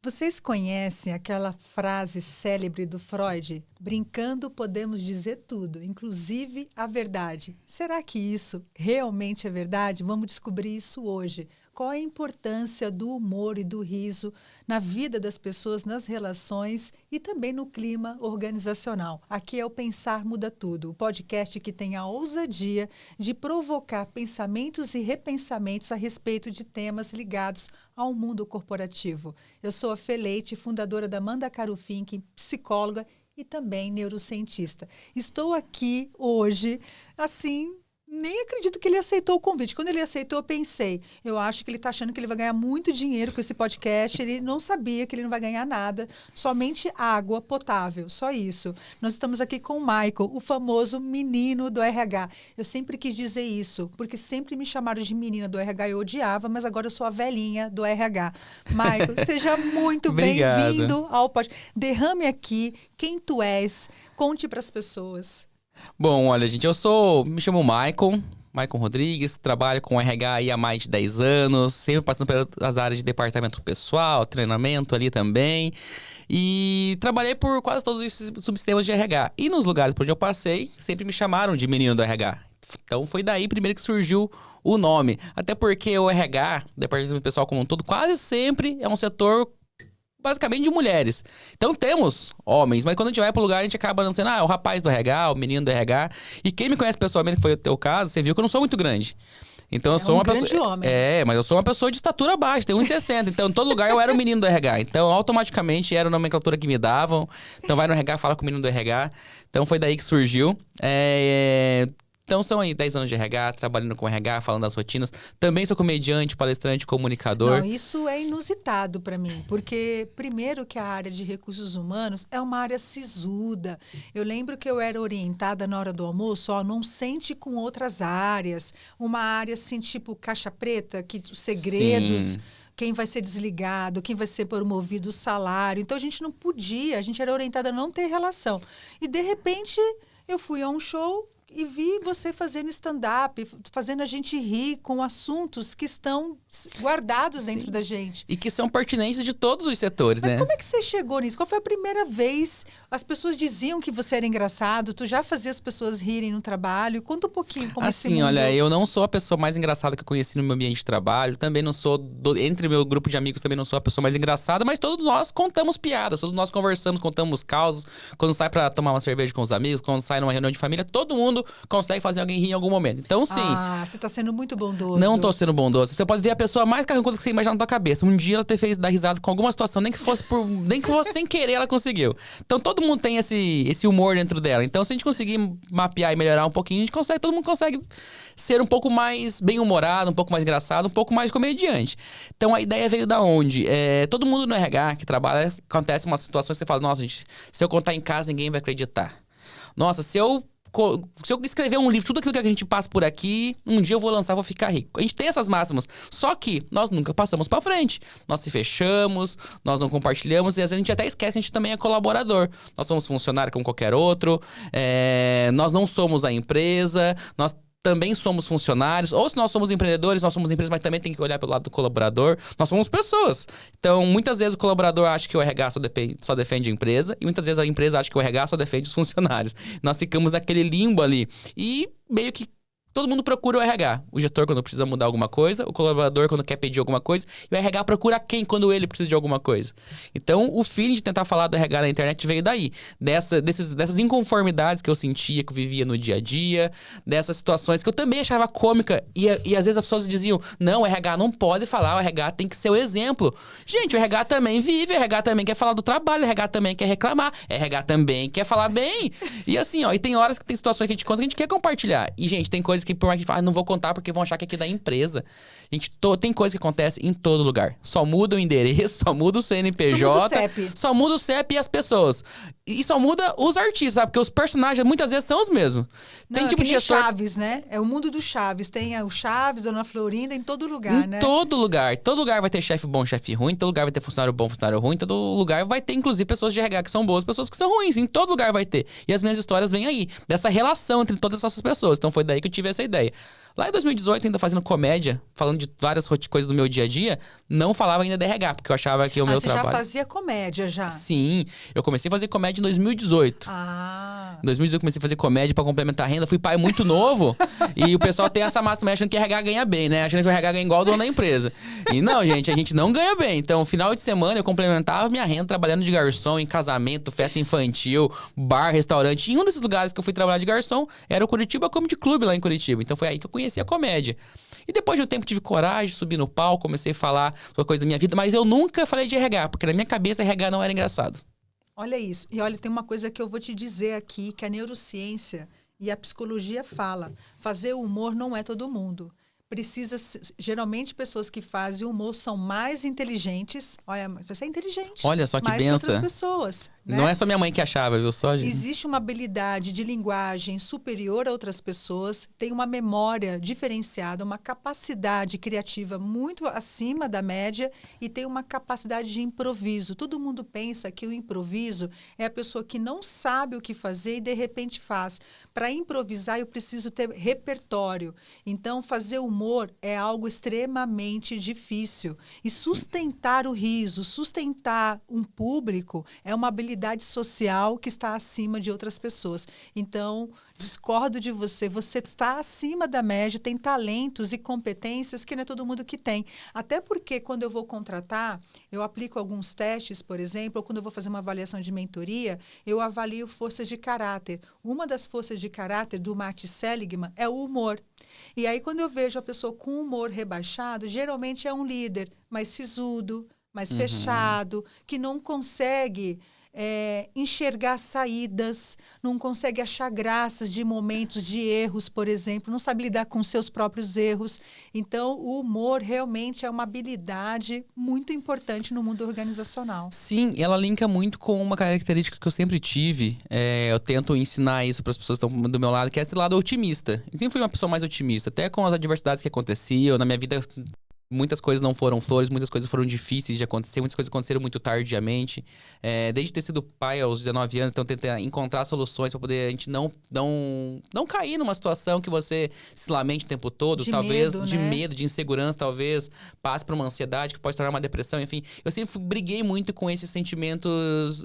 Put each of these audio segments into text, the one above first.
Vocês conhecem aquela frase célebre do Freud? Brincando podemos dizer tudo, inclusive a verdade. Será que isso realmente é verdade? Vamos descobrir isso hoje. Qual a importância do humor e do riso na vida das pessoas, nas relações e também no clima organizacional? Aqui é o Pensar Muda Tudo, o podcast que tem a ousadia de provocar pensamentos e repensamentos a respeito de temas ligados ao mundo corporativo. Eu sou a Fê Leite, fundadora da Mandacaru Think, psicóloga e também neurocientista. Estou aqui hoje, assim, nem acredito que ele aceitou o convite. Quando ele aceitou, eu pensei, eu acho que ele está achando que ele vai ganhar muito dinheiro com esse podcast. Ele não sabia que ele não vai ganhar nada, somente água potável, só isso. Nós estamos aqui com o Michael, o famoso menino do RH. Eu sempre quis dizer isso, porque sempre me chamaram de menina do RH, eu odiava, mas agora eu sou a velhinha do RH. Michael, seja muito bem-vindo ao podcast. Derrame aqui quem tu és, conte para as pessoas. Bom, olha, gente, me chamo Michael Rodrigues, trabalho com RH aí há mais de 10 anos, sempre passando pelas áreas de departamento pessoal, treinamento ali também. E trabalhei por quase todos os subsistemas de RH. E nos lugares por onde eu passei, sempre me chamaram de menino do RH. Então foi daí primeiro que surgiu o nome. Até porque o RH, departamento pessoal como um todo, quase sempre é um setor basicamente de mulheres. Então temos homens, mas quando a gente vai pro lugar, a gente acaba não sendo, é o rapaz do RH, o menino do RH. E quem me conhece pessoalmente, que foi o teu caso, você viu que eu não sou muito grande. Então eu sou uma pessoa. Grande homem. Mas eu sou uma pessoa de estatura baixa, tenho 1,60. Então em todo lugar eu era o menino do RH. Então automaticamente era a nomenclatura que me davam. Então vai no RH, fala com o menino do RH. Então foi daí que surgiu. Então são aí 10 anos de RH, trabalhando com RH, falando das rotinas. Também sou comediante, palestrante, comunicador. Não, isso é inusitado para mim, porque primeiro que a área de recursos humanos é uma área sisuda. Eu lembro que eu era orientada na hora do almoço, não sente com outras áreas. Uma área assim, tipo caixa preta, que os segredos... Sim. Quem vai ser desligado, quem vai ser promovido, o salário. Então a gente não podia, a gente era orientada a não ter relação. E de repente eu fui a um show e vi você fazendo stand-up, fazendo a gente rir com assuntos que estão guardados dentro da gente. E que são pertinentes de todos os setores, Mas né? como é que você chegou nisso? Qual foi a primeira vez? As pessoas diziam que você era engraçado, tu já fazia as pessoas rirem no trabalho. Conta um pouquinho como esse mundo... olha, eu não sou a pessoa mais engraçada que eu conheci no meu ambiente de trabalho. Também não sou, entre meu grupo de amigos, também não sou a pessoa mais engraçada. Mas todos nós contamos piadas, todos nós conversamos, contamos causos. Quando sai pra tomar uma cerveja com os amigos, quando sai numa reunião de família, todo mundo consegue fazer alguém rir em algum momento. Então, sim. Você tá sendo muito bondoso. Não tô sendo bondoso. Você pode ver a pessoa mais carrancuda que você imaginar na tua cabeça. Um dia ela ter feito dar risada com alguma situação, nem que fosse sem querer, ela conseguiu. Então, todo mundo tem esse humor dentro dela. Então, se a gente conseguir mapear e melhorar um pouquinho, todo mundo consegue ser um pouco mais bem-humorado, um pouco mais engraçado, um pouco mais comediante. Então, a ideia veio da onde? Todo mundo no RH que trabalha, acontece uma situação que você fala, nossa, gente, se eu contar em casa, ninguém vai acreditar. Nossa, se eu escrever um livro, tudo aquilo que a gente passa por aqui, um dia eu vou lançar, vou ficar rico. A gente tem essas máximas. Só que nós nunca passamos pra frente. Nós se fechamos, nós não compartilhamos e às vezes a gente até esquece que a gente também é colaborador. Nós somos funcionário como qualquer outro. Nós não somos a empresa. Nós também somos funcionários, ou se nós somos empreendedores, nós somos empresas, mas também tem que olhar pelo lado do colaborador. Nós somos pessoas. Então, muitas vezes o colaborador acha que o RH só defende a empresa, e muitas vezes a empresa acha que o RH só defende os funcionários. Nós ficamos naquele limbo ali. E meio que todo mundo procura o RH. O gestor quando precisa mudar alguma coisa, o colaborador quando quer pedir alguma coisa, e o RH procura quem quando ele precisa de alguma coisa. Então, o feeling de tentar falar do RH na internet veio daí. Dessas inconformidades que eu sentia, que eu vivia no dia a dia, dessas situações que eu também achava cômica. E às vezes as pessoas diziam, não, o RH não pode falar, o RH tem que ser o exemplo. Gente, o RH também vive, o RH também quer falar do trabalho, o RH também quer reclamar, o RH também quer falar bem. E assim, e tem horas que tem situações que a gente conta que a gente quer compartilhar. E, gente, tem coisas que por mais que fale, não vou contar porque vão achar que é aqui da empresa. Gente, tem coisa que acontece em todo lugar. Só muda o endereço, só muda o CNPJ, só muda o CEP e as pessoas. E só muda os artistas, sabe? Porque os personagens muitas vezes são os mesmos. Não, tem tipo de gestor... Chaves, né? É o mundo do Chaves. Tem o Chaves, Dona Florinda, em todo lugar, né? Em todo lugar. Todo lugar vai ter chefe bom, chefe ruim. Todo lugar vai ter funcionário bom, funcionário ruim. Todo lugar vai ter, inclusive, pessoas de RH que são boas, pessoas que são ruins. Em todo lugar vai ter. E as minhas histórias vêm aí. Dessa relação entre todas essas pessoas. Então foi daí que eu tive essa ideia. Lá em 2018, ainda fazendo comédia, falando de várias coisas do meu dia a dia, não falava ainda de RH, porque eu achava que o meu trabalho... Você já fazia comédia, já? Sim. Eu comecei a fazer comédia em 2018. Em 2018 eu comecei a fazer comédia pra complementar a renda. Fui pai muito novo. E o pessoal tem essa massa também achando que RH ganha bem, né? Achando que o RH ganha igual o dono da empresa. E não, gente, a gente não ganha bem. Então, final de semana eu complementava minha renda trabalhando de garçom em casamento, festa infantil, bar, restaurante. E um desses lugares que eu fui trabalhar de garçom era o Curitiba Comedy Club lá em Curitiba. Então foi aí que eu conheci a comédia. E depois de um tempo tive coragem, subi no palco, comecei a falar sobre coisa da minha vida, mas eu nunca falei de RH, porque na minha cabeça RH não era engraçado. Olha isso. E olha, tem uma coisa que eu vou te dizer aqui, que a neurociência e a psicologia fala. Fazer humor não é todo mundo. Geralmente, pessoas que fazem humor são mais inteligentes. Olha, você é inteligente. Olha só que mais que benção. outras pessoas. Né? Não é só minha mãe que achava, viu? Só, gente. Existe uma habilidade de linguagem superior a outras pessoas, tem uma memória diferenciada, uma capacidade criativa muito acima da média e tem uma capacidade de improviso. Todo mundo pensa que o improviso é a pessoa que não sabe o que fazer e de repente faz. Para improvisar, eu preciso ter repertório. Então, fazer humor é algo extremamente difícil. E sustentar o riso, sustentar um público é uma habilidade social que está acima de outras pessoas. Então, discordo de você. Você está acima da média, tem talentos e competências que não é todo mundo que tem. Até porque, quando eu vou contratar, eu aplico alguns testes, por exemplo, ou quando eu vou fazer uma avaliação de mentoria, eu avalio forças de caráter. Uma das forças de caráter do Martin Seligman é o humor. E aí, quando eu vejo a pessoa com humor rebaixado, geralmente é um líder mais sisudo, mais fechado, que não consegue enxergar saídas, não consegue achar graças de momentos de erros, por exemplo, não sabe lidar com seus próprios erros. Então, o humor realmente é uma habilidade muito importante no mundo organizacional. Sim, ela linka muito com uma característica que eu sempre tive. Eu tento ensinar isso para as pessoas que estão do meu lado, que é esse lado otimista. Eu sempre fui uma pessoa mais otimista, até com as adversidades que aconteciam na minha vida. Muitas coisas não foram flores, muitas coisas foram difíceis de acontecer, muitas coisas aconteceram muito tardiamente. Desde ter sido pai aos 19 anos, então tentar encontrar soluções para poder a gente não cair numa situação que você se lamente o tempo todo, de talvez medo, de né? medo, de insegurança, talvez passe por uma ansiedade que pode se tornar uma depressão, enfim. Eu sempre briguei muito com esses sentimentos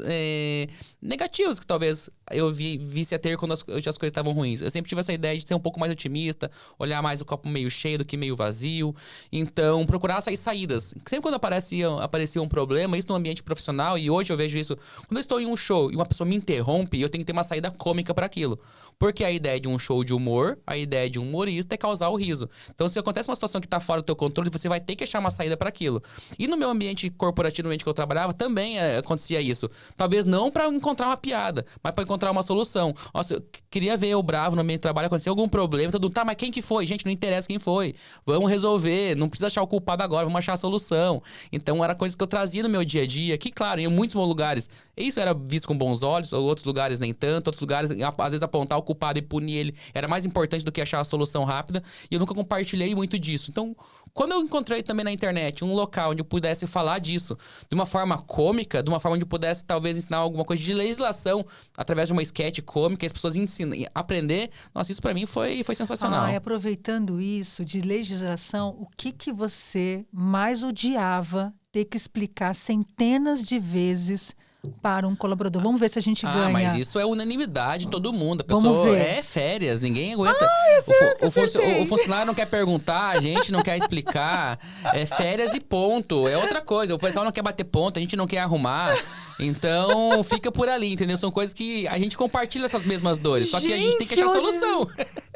negativos que talvez eu visse a ter quando as coisas estavam ruins. Eu sempre tive essa ideia de ser um pouco mais otimista, olhar mais o copo meio cheio do que meio vazio. Então, procurar essas saídas. Sempre quando aparecia um problema, isso no ambiente profissional, e hoje eu vejo isso, quando eu estou em um show e uma pessoa me interrompe, eu tenho que ter uma saída cômica para aquilo. Porque a ideia de um show de humor, a ideia de um humorista é causar o riso. Então, se acontece uma situação que está fora do teu controle, você vai ter que achar uma saída para aquilo. E no meu ambiente corporativo, no ambiente que eu trabalhava, também acontecia isso. Talvez não para encontrar uma piada, mas para encontrar uma solução. Nossa, eu queria ver eu bravo no ambiente de trabalho, aconteceu algum problema, todo mundo, tá, mas quem que foi? Gente, não interessa quem foi. Vamos resolver, não precisa achar o culpado agora, vamos achar a solução. Então, era coisa que eu trazia no meu dia a dia, que, claro, em muitos lugares, isso era visto com bons olhos, ou outros lugares nem tanto, outros lugares, às vezes, apontar o culpado e punir ele era mais importante do que achar a solução rápida, e eu nunca compartilhei muito disso. Então, quando eu encontrei também na internet um local onde eu pudesse falar disso de uma forma cômica, de uma forma onde eu pudesse, talvez, ensinar alguma coisa de legislação através de uma sketch cômica, e as pessoas ensinam, aprender, nossa, isso pra mim foi sensacional. E aproveitando isso de legislação, o que você mais odiava ter que explicar centenas de vezes para um colaborador? Vamos ver se a gente ganha. Mas isso é unanimidade, todo mundo. A Vamos pessoa ver. é férias, ninguém aguenta. Acertei. O funcionário não quer perguntar, a gente não quer explicar. É férias e ponto. É outra coisa. O pessoal não quer bater ponto, a gente não quer arrumar. Então, fica por ali, entendeu? São coisas que a gente compartilha essas mesmas dores, só que a gente tem que achar a solução.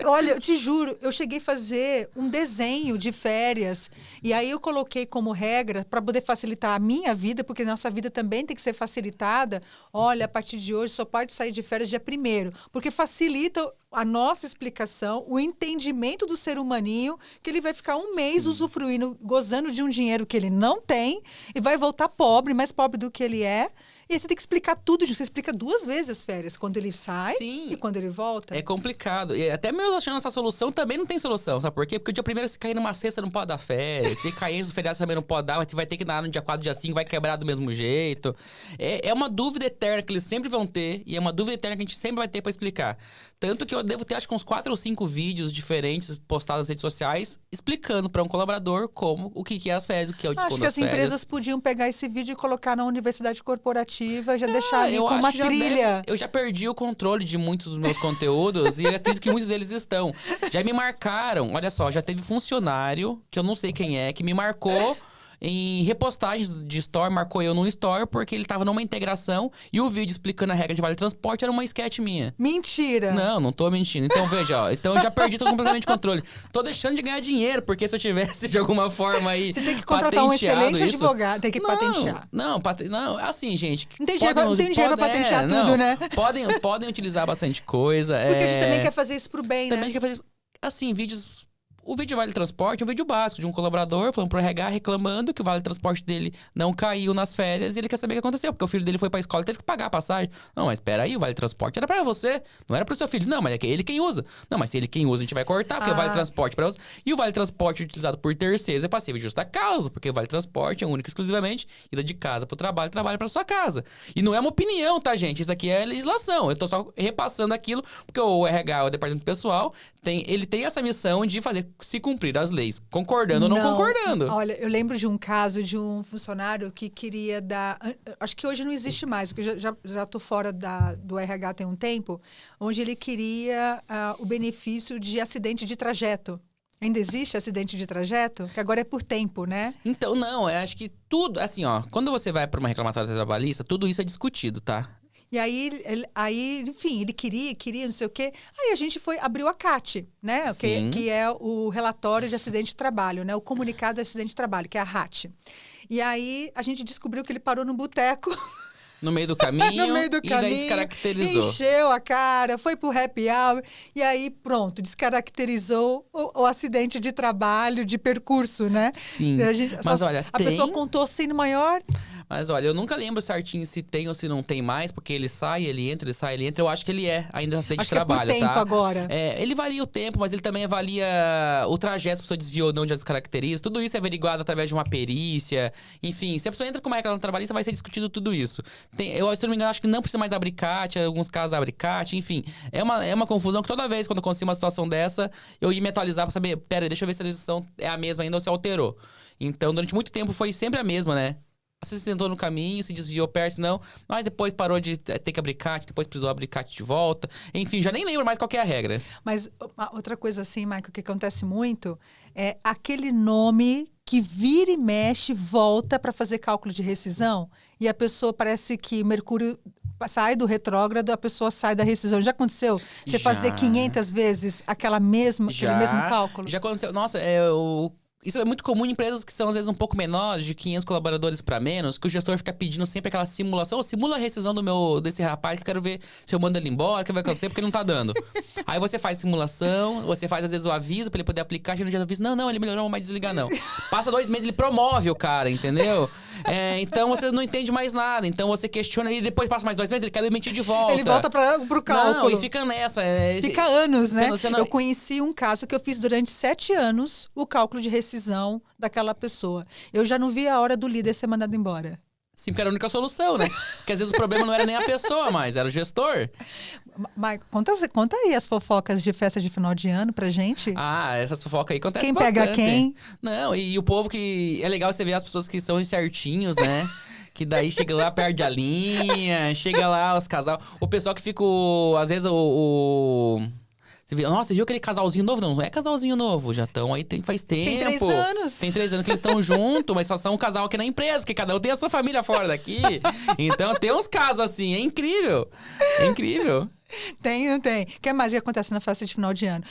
Olha, eu te juro, eu cheguei a fazer um desenho de férias e aí eu coloquei como regra para poder facilitar a minha vida, porque nossa vida também tem que ser facilitada. Olha, a partir de hoje só pode sair de férias dia 1º, porque facilita a nossa explicação, o entendimento do ser humaninho, que ele vai ficar um mês usufruindo, gozando de um dinheiro que ele não tem e vai voltar pobre, mais pobre do que ele é. E aí você tem que explicar tudo, você explica 2 vezes as férias, quando ele sai e quando ele volta. É complicado. E até mesmo achando essa solução, também não tem solução, sabe por quê? Porque o dia 1º, se cair numa sexta, não pode dar férias. Se cair no feriado, também não pode dar, mas você vai ter que dar no dia 4, dia 5, vai quebrar do mesmo jeito. É uma dúvida eterna que eles sempre vão ter, e é uma dúvida eterna que a gente sempre vai ter pra explicar. Tanto que eu devo ter, acho que uns 4 ou 5 vídeos diferentes postados nas redes sociais, explicando pra um colaborador o que é as férias, o que é o desconto das férias. Acho que as empresas podiam pegar esse vídeo e colocar na universidade corporativa, já deixar ali com uma trilha. Eu já perdi o controle de muitos dos meus conteúdos e acredito que muitos deles estão. Já me marcaram, olha só, já teve funcionário, que eu não sei quem é, que me marcou em repostagens de store, marcou eu num store, porque ele tava numa integração e o vídeo explicando a regra de vale transporte era uma sketch minha. Mentira! Não tô mentindo. Então, veja, ó. Então eu já perdi completamente o controle. Tô deixando de ganhar dinheiro, porque se eu tivesse de alguma forma aí. Você tem que contratar um excelente advogado, tem que patentear. Não, assim, gente. Não tem dinheiro pra patentear tudo, né? Podem utilizar bastante coisa. Porque a gente também quer fazer isso pro bem, também né? quer fazer isso. Assim, vídeos. O vídeo Vale Transporte é um vídeo básico de um colaborador falando pro RH reclamando que o Vale Transporte dele não caiu nas férias e ele quer saber o que aconteceu, porque o filho dele foi pra escola e teve que pagar a passagem. Não, mas espera aí, o Vale Transporte era pra você, não era pro seu filho. Não, mas é que ele quem usa. Não, mas se ele quem usa, a gente vai cortar, porque o Vale Transporte pra você. E o Vale Transporte utilizado por terceiros é passivo de justa causa, porque o Vale Transporte é único e exclusivamente ida de casa pro trabalho pra sua casa. E não é uma opinião, tá, gente? Isso aqui é legislação. Eu tô só repassando aquilo, porque o RH, o departamento pessoal, ele tem essa missão de fazer se cumprir as leis, concordando ou não concordando. Olha, eu lembro de um caso de um funcionário que queria dar... Acho que hoje não existe mais, porque eu já estou fora do RH tem um tempo, onde ele queria o benefício de acidente de trajeto. Ainda existe acidente de trajeto? Que agora é por tempo, né? Então, não, eu acho que tudo... Assim, ó, quando você vai para uma reclamatória trabalhista, tudo isso é discutido, tá? E aí, enfim, ele queria, não sei o quê. Aí a gente abriu a CAT, né? Que é o relatório de acidente de trabalho, né? O comunicado de acidente de trabalho, que é a RAT. E aí a gente descobriu que ele parou no boteco. No meio do caminho, no meio do e caminho, daí descaracterizou. Encheu a cara, foi pro happy hour, e aí pronto, descaracterizou o acidente de trabalho, de percurso, né? Sim, mas olha, a pessoa contou assim no maior... Mas olha, eu nunca lembro certinho se tem ou se não tem mais, porque ele sai, ele entra, ele sai, ele entra. Eu acho que ele ainda acidente de trabalho, é por tempo agora. Ele varia o tempo, mas ele também avalia o trajeto, se a pessoa desviou ou não, já descaracteriza. Tudo isso é averiguado através de uma perícia. Enfim, se a pessoa entra com uma reclamação trabalhista, vai ser discutido tudo isso. Eu, se eu não me engano, acho que não precisa mais abrir CAT, em alguns casos abre CAT, enfim. É uma confusão que toda vez, quando acontecia uma situação dessa, eu ia me atualizar pra saber, pera, deixa eu ver se a legislação é a mesma ainda ou se alterou. Então, durante muito tempo, foi sempre a mesma, né? Você se tentou no caminho, se desviou perto, não. Mas depois parou de ter que abrir CAT, depois precisou abrir CAT de volta. Enfim, já nem lembro mais qual que é a regra. Mas outra coisa assim, Michael, que acontece muito é aquele nome que vira e mexe, volta para fazer cálculo de rescisão e a pessoa parece que Mercúrio sai do retrógrado, a pessoa sai da rescisão. Já aconteceu? Você fazer 500 vezes aquele mesmo cálculo? Já aconteceu. Nossa, isso é muito comum em empresas que são, às vezes, um pouco menores, de 500 colaboradores para menos, que o gestor fica pedindo sempre aquela simulação. Simula a rescisão desse rapaz, que eu quero ver se eu mando ele embora, o que vai acontecer, porque ele não tá dando. Aí você faz simulação, você faz, às vezes, o aviso para ele poder aplicar, chega no dia do aviso, não, ele melhorou, não vai desligar, não. Passa 2 meses, ele promove o cara, entendeu? Então, você não entende mais nada. Então, você questiona e depois passa mais 2 meses, ele quer demitir de volta. Ele volta pro cálculo. Não, e fica nessa. Fica anos, né? Não... Eu conheci um caso que eu fiz durante 7 anos, o cálculo de rescisão daquela pessoa. Eu já não vi a hora do líder ser mandado embora. Sim, porque era a única solução, né? Porque às vezes o problema não era nem a pessoa mais, era o gestor. Mas conta aí as fofocas de festa de final de ano pra gente. Essas fofocas aí acontecem bastante. Quem pega quem? Não, e o povo que... É legal você ver as pessoas que são certinhos, né? Que daí chega lá, perde a linha, chega lá os casal... O pessoal que fica, às vezes, Você vê, nossa, você viu aquele casalzinho novo? Não é casalzinho novo, já estão aí faz tempo. Tem 3 anos. Tem 3 anos que eles estão juntos, mas só são um casal aqui na empresa, porque cada um tem a sua família fora daqui. Então tem uns casos assim, é incrível. É incrível. Tem. O que mais que acontece na festa de final de ano?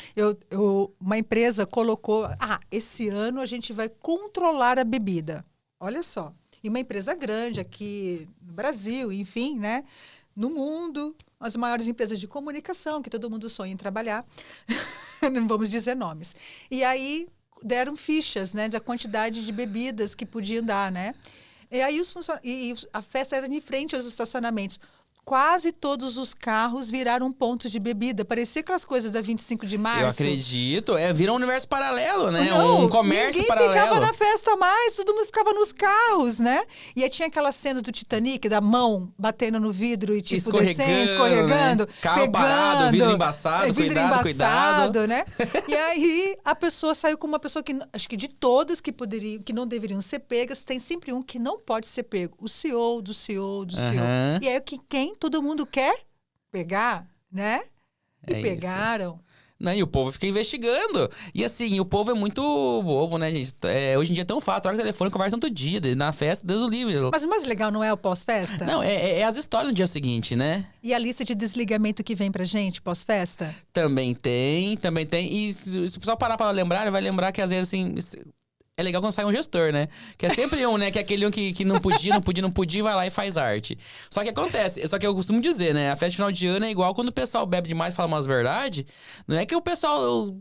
Uma empresa colocou, esse ano a gente vai controlar a bebida. Olha só. E uma empresa grande aqui no Brasil, enfim, né? No mundo, as maiores empresas de comunicação, que todo mundo sonha em trabalhar. Não vamos dizer nomes. E aí deram fichas, né? Da quantidade de bebidas que podiam dar, né? E aí a festa era em frente aos estacionamentos. Quase todos os carros viraram pontos de bebida. Parecia aquelas coisas da 25 de março. Eu acredito. Vira um universo paralelo, né? Não, um comércio ninguém paralelo. Ficava na festa mais, todo mundo ficava nos carros, né? E aí tinha aquelas cenas do Titanic, da mão batendo no vidro e tipo descendo, escorregando. Né? Carro parado, vidro embaçado, cuidado. Né? E aí a pessoa saiu com uma pessoa que, acho que de todas que não deveriam ser pegas, tem sempre um que não pode ser pego. O CEO do CEO do CEO. E aí quem todo mundo quer pegar, né? E pegaram. Isso. Não, e o povo fica investigando. E assim, o povo é muito bobo, né, gente? Hoje em dia é tão fácil, troca o telefone, conversa todo dia, na festa, Deus o livre. Mas o mais legal não é o pós-festa? Não, é as histórias no dia seguinte, né? E a lista de desligamento que vem pra gente pós-festa? Também tem. E se o pessoal parar pra lembrar, ele vai lembrar que às vezes, assim... É legal quando sai um gestor, né? Que é sempre um, né? Que é aquele um que não podia, vai lá e faz arte. Só que acontece, só que eu costumo dizer, né? A festa de final de ano é igual quando o pessoal bebe demais e fala umas verdades. Não é que o pessoal...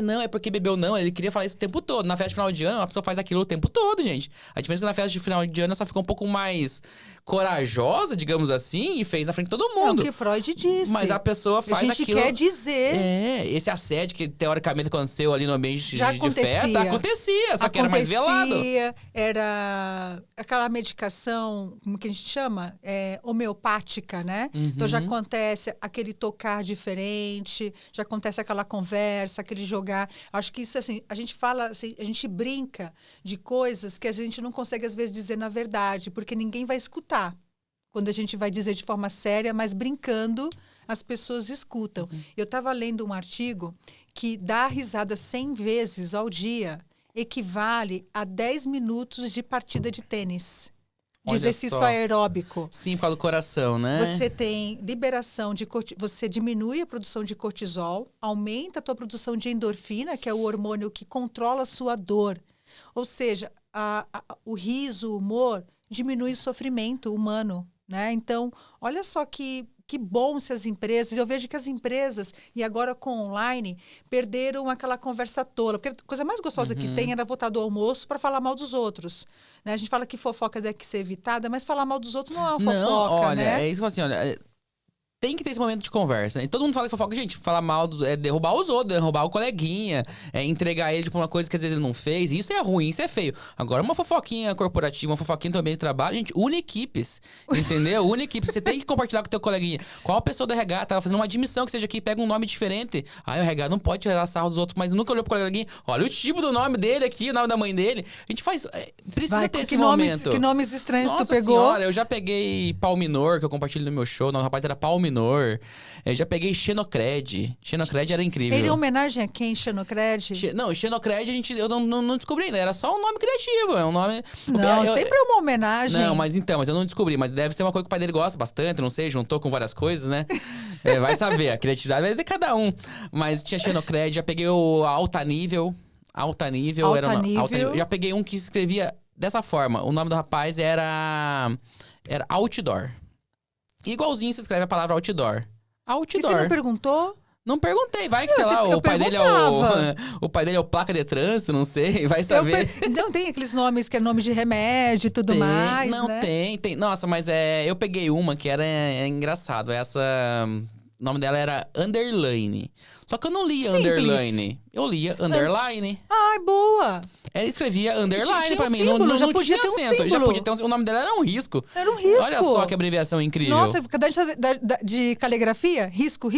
não, é porque bebeu não. Ele queria falar isso o tempo todo. Na festa de final de ano, a pessoa faz aquilo o tempo todo, gente. A diferença é que na festa de final de ano, ela só fica um pouco mais corajosa, digamos assim, e fez na frente de todo mundo. É o que Freud disse. Mas a pessoa faz aquilo... A gente quer dizer... Esse assédio que teoricamente aconteceu ali no ambiente de festa, acontecia, só que era mais velado. Era aquela medicação, como que a gente chama? Homeopática, né? Uhum. Então já acontece aquele tocar diferente, já acontece aquela conversa, aquele jogar. Acho que isso, assim, a gente fala, assim, a gente brinca de coisas que a gente não consegue, às vezes, dizer na verdade, porque ninguém vai escutar. Quando a gente vai dizer de forma séria, mas brincando, as pessoas escutam. Eu estava lendo um artigo que dar risada 100 vezes ao dia equivale a 10 minutos de partida de tênis. De exercício aeróbico. Sim, por causa do coração, né? Você tem liberação de você diminui a produção de cortisol, aumenta a tua produção de endorfina, que é o hormônio que controla a sua dor. Ou seja, o riso, o humor, diminui o sofrimento humano, né? Então, olha só que bom se as empresas... Eu vejo que as empresas, e agora com online, perderam aquela conversa tola. Porque a coisa mais gostosa que tem era voltar do almoço para falar mal dos outros. Né? A gente fala que fofoca deve ser evitada, mas falar mal dos outros não é uma fofoca, não, olha, né? É isso assim, olha... Tem que ter esse momento de conversa, né? Todo mundo fala que fofoca, gente, falar mal é derrubar os outros, derrubar o coleguinha, entregar ele pra uma coisa que às vezes ele não fez. Isso é ruim, isso é feio. Agora, uma fofoquinha corporativa, uma fofoquinha também de trabalho, gente, une equipes, entendeu? Une equipes. Você tem que compartilhar com o teu coleguinha. Qual a pessoa do RH tá fazendo uma admissão que seja aqui, pega um nome diferente. O RH não pode tirar sarro dos outros, mas nunca olhou pro coleguinha. Olha o tipo do nome dele aqui, o nome da mãe dele. A gente faz... Precisa ter esse momento. Que nomes estranhos Nossa tu pegou? Senhora, eu já peguei Palminor, que eu compartilho no meu show. O rapaz era Palminor. Eu já peguei Xenocred. Xenocred era incrível. Ele é homenagem a quem, Xenocred? Não, Xenocred eu não descobri ainda. Era só um nome criativo. É um nome... Não, sempre é uma homenagem. Não, mas eu não descobri. Mas deve ser uma coisa que o pai dele gosta bastante. Não sei, juntou com várias coisas, né? Vai saber. A criatividade vai de cada um. Mas tinha Xenocred. Já peguei o Alta Nível. Alta Nível. Já peguei um que escrevia dessa forma. O nome do rapaz era Outdoor. Igualzinho se escreve a palavra outdoor. Outdoor. E você não perguntou? Não perguntei, vai que, sei lá, o pai dele é o placa de trânsito, não sei, vai saber. Não tem aqueles nomes que é nome de remédio e tudo mais, não, né? Tem. Nossa, mas eu peguei uma que era engraçado. O nome dela era Underline. Só que eu não lia Underline. Eu lia Underline. Ai, boa! Ela escrevia underline tinha pra mim. Símbolo, não já podia tinha ter um acento. símbolo. Já podia ter o nome dela era um risco. Era um risco. Olha só que abreviação incrível. Nossa, cadê de caligrafia? Risco.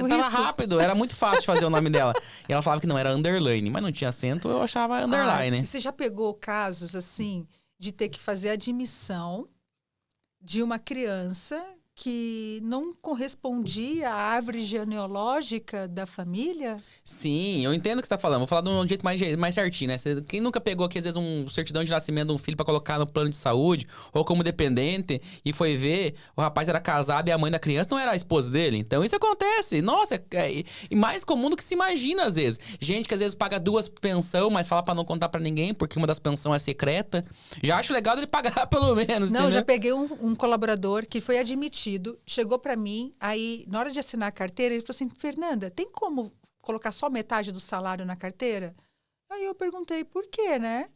Tava rápido, era muito fácil de fazer o nome dela. E ela falava que não era underline, mas não tinha acento, eu achava underline. E você já pegou casos, assim, de ter que fazer admissão de uma criança que não correspondia à árvore genealógica da família? Sim, eu entendo o que você tá falando. Vou falar de um jeito mais certinho, né? Quem nunca pegou aqui, às vezes, um certidão de nascimento de um filho pra colocar no plano de saúde ou como dependente e foi ver, o rapaz era casado e a mãe da criança não era a esposa dele. Então isso acontece. Nossa, e mais comum do que se imagina, às vezes. Gente que às vezes paga 2 pensão, mas fala pra não contar pra ninguém porque uma das pensões é secreta. Já acho legal dele pagar pelo menos, Não, entendeu? já peguei um colaborador que foi admitido, chegou para mim, aí na hora de assinar a carteira, ele falou assim, Fernanda, tem como colocar só metade do salário na carteira? Aí eu perguntei, por quê, né?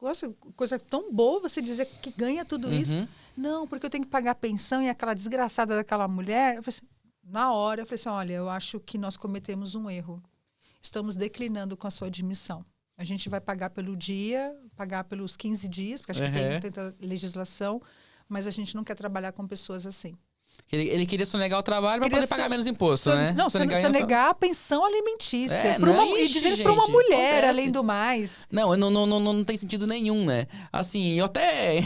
Nossa, coisa tão boa você dizer que ganha tudo isso. Não, porque eu tenho que pagar pensão e aquela desgraçada daquela mulher. Eu falei assim, na hora, eu falei assim, olha, eu acho que nós cometemos um erro. Estamos declinando com a sua admissão. A gente vai pagar pelo dia, pagar pelos 15 dias, porque acho que tem tanta legislação, mas a gente não quer trabalhar com pessoas assim. Ele queria sonegar o trabalho para poder pagar menos imposto, né? Não, sonegar a pensão alimentícia. E dizer isso para uma mulher, além do mais. Não tem sentido nenhum, né? Assim, eu até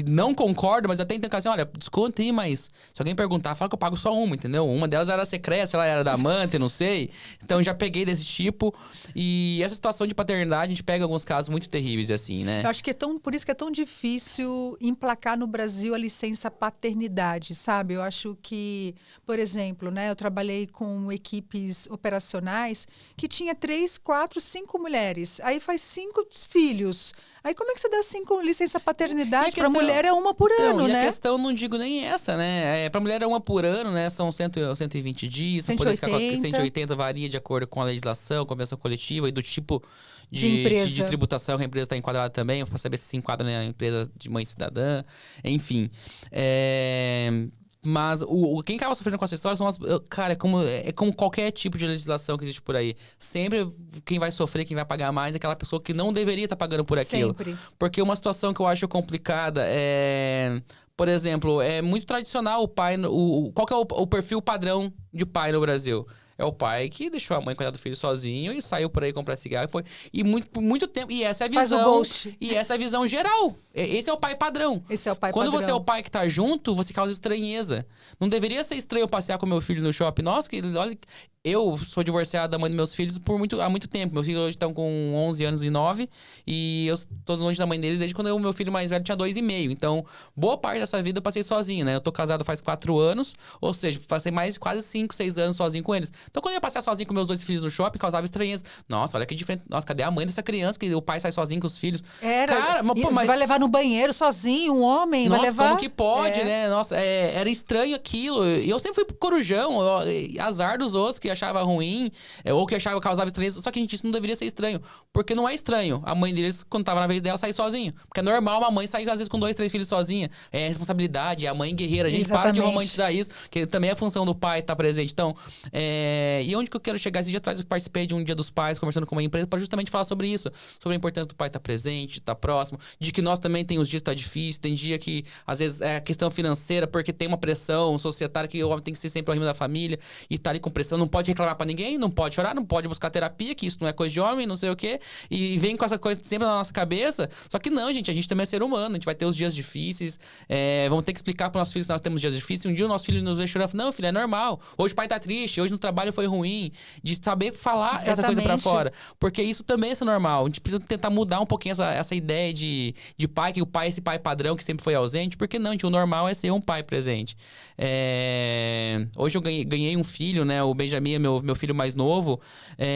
não concordo, mas eu até entendo assim, olha, desconta aí, mas se alguém perguntar, fala que eu pago só uma, entendeu? Uma delas era secreta, sei lá, era da amante, não sei. Então já peguei desse tipo. E essa situação de paternidade, a gente pega alguns casos muito terríveis, assim, né? Eu acho que por isso que é tão difícil emplacar no Brasil a licença paternidade, sabe? Eu acho que, por exemplo, né, eu trabalhei com equipes operacionais que tinha 3, 4, 5 mulheres. Aí faz 5 filhos. Aí como é que você dá 5 licença paternidade? Para mulher é uma por ano, né? E a questão, não digo nem essa, né? Para mulher é uma por ano, né? São 120 dias. 180. Poder ficar com 180 varia de acordo com a legislação, convenção coletiva e do tipo de tributação que a empresa está enquadrada também, para saber se se enquadra na empresa de mãe cidadã. Enfim. Mas quem acaba sofrendo com essa história são cara, é como qualquer tipo de legislação que existe por aí. Sempre quem vai sofrer, quem vai pagar mais é aquela pessoa que não deveria estar pagando por aquilo. Sempre. Porque uma situação que eu acho complicada é... Por exemplo, é muito tradicional o pai... Qual que é o perfil padrão de pai no Brasil? É o pai que deixou a mãe cuidar do filho sozinho e saiu por aí comprar cigarro. E por muito tempo. E essa é a visão. Faz o ghost. E essa é a visão geral. Esse é o pai padrão. Esse é o pai Quando padrão. você é o pai que tá junto, você causa estranheza. Não deveria ser estranho passear com meu filho no shopping. Nossa, olha, eu sou divorciado da mãe dos meus filhos há muito tempo. Meus filhos hoje estão com 11 anos e 9. E eu tô longe da mãe deles desde quando o meu filho mais velho tinha 2,5. Então, boa parte dessa vida eu passei sozinho, né? Eu tô casado faz 4 anos. Ou seja, passei mais quase 5, 6 anos sozinho com eles. Então, quando eu ia passear sozinho com meus 2 filhos no shopping, causava estranheza. Nossa, olha que diferente. Nossa, cadê a mãe dessa criança que o pai sai sozinho com os filhos? Cara, mas vai levar no banheiro sozinho, um homem, nossa, vai levar... como que pode, né? Nossa, era estranho aquilo. E eu sempre fui pro corujão, azar dos outros que achava ruim, ou que achava que causava estranheza. Só que, gente, isso não deveria ser estranho. Porque não é estranho a mãe deles, quando tava na vez dela, sair sozinha. Porque é normal uma mãe sair, às vezes, com 2, 3 filhos sozinha. É responsabilidade, é a mãe guerreira. A gente para de romantizar isso, que também é a função do pai estar presente. Então, e onde que eu quero chegar? Esse dia atrás eu participei de um Dia dos Pais, conversando com uma empresa, para justamente falar sobre isso. Sobre a importância do pai estar presente, estar próximo. De que nós também tem os dias que tá difícil, tem dia que, às vezes, é questão financeira, porque tem uma pressão societária que o homem tem que ser sempre o rimo da família e tá ali com pressão, não pode reclamar pra ninguém, não pode chorar, não pode buscar terapia, que isso não é coisa de homem, não sei o quê. E vem com essa coisa sempre na nossa cabeça. Só que não, gente, a gente também é ser humano, a gente vai ter os dias difíceis, vamos ter que explicar pros nossos filhos que nós temos dias difíceis. Um dia o nosso filho nos vê chorando, não, filho, é normal. Hoje o pai tá triste, hoje no trabalho foi ruim. De saber falar essa coisa pra fora. Porque isso também é normal. A gente precisa tentar mudar um pouquinho essa ideia de pai, que o pai é esse pai padrão que sempre foi ausente. Porque não, gente, o normal é ser um pai presente. Hoje eu ganhei um filho, né? O Benjamin é meu filho mais novo.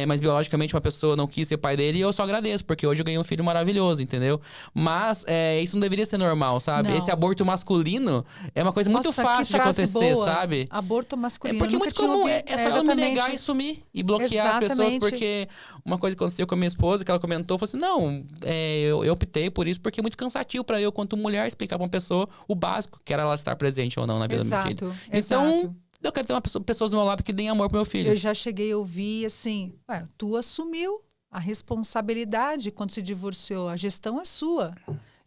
Mas biologicamente uma pessoa não quis ser pai dele. E eu só agradeço, porque hoje eu ganhei um filho maravilhoso, entendeu? Mas isso não deveria ser normal, sabe? Não. Esse aborto masculino é uma coisa muito fácil de acontecer, boa. sabe? Aborto masculino. Porque é muito comum. É só eu me negar e sumir. E bloquear as pessoas. Porque uma coisa que aconteceu com a minha esposa, que ela comentou, falou assim, não, eu optei por isso porque é muito cansativo pra eu, quanto mulher, explicar pra uma pessoa o básico, que era ela estar presente ou não na vida do meu filho. Então, eu quero ter pessoas do meu lado que deem amor pro meu filho. Eu já cheguei a ouvir assim, tu assumiu a responsabilidade quando se divorciou, a gestão é sua.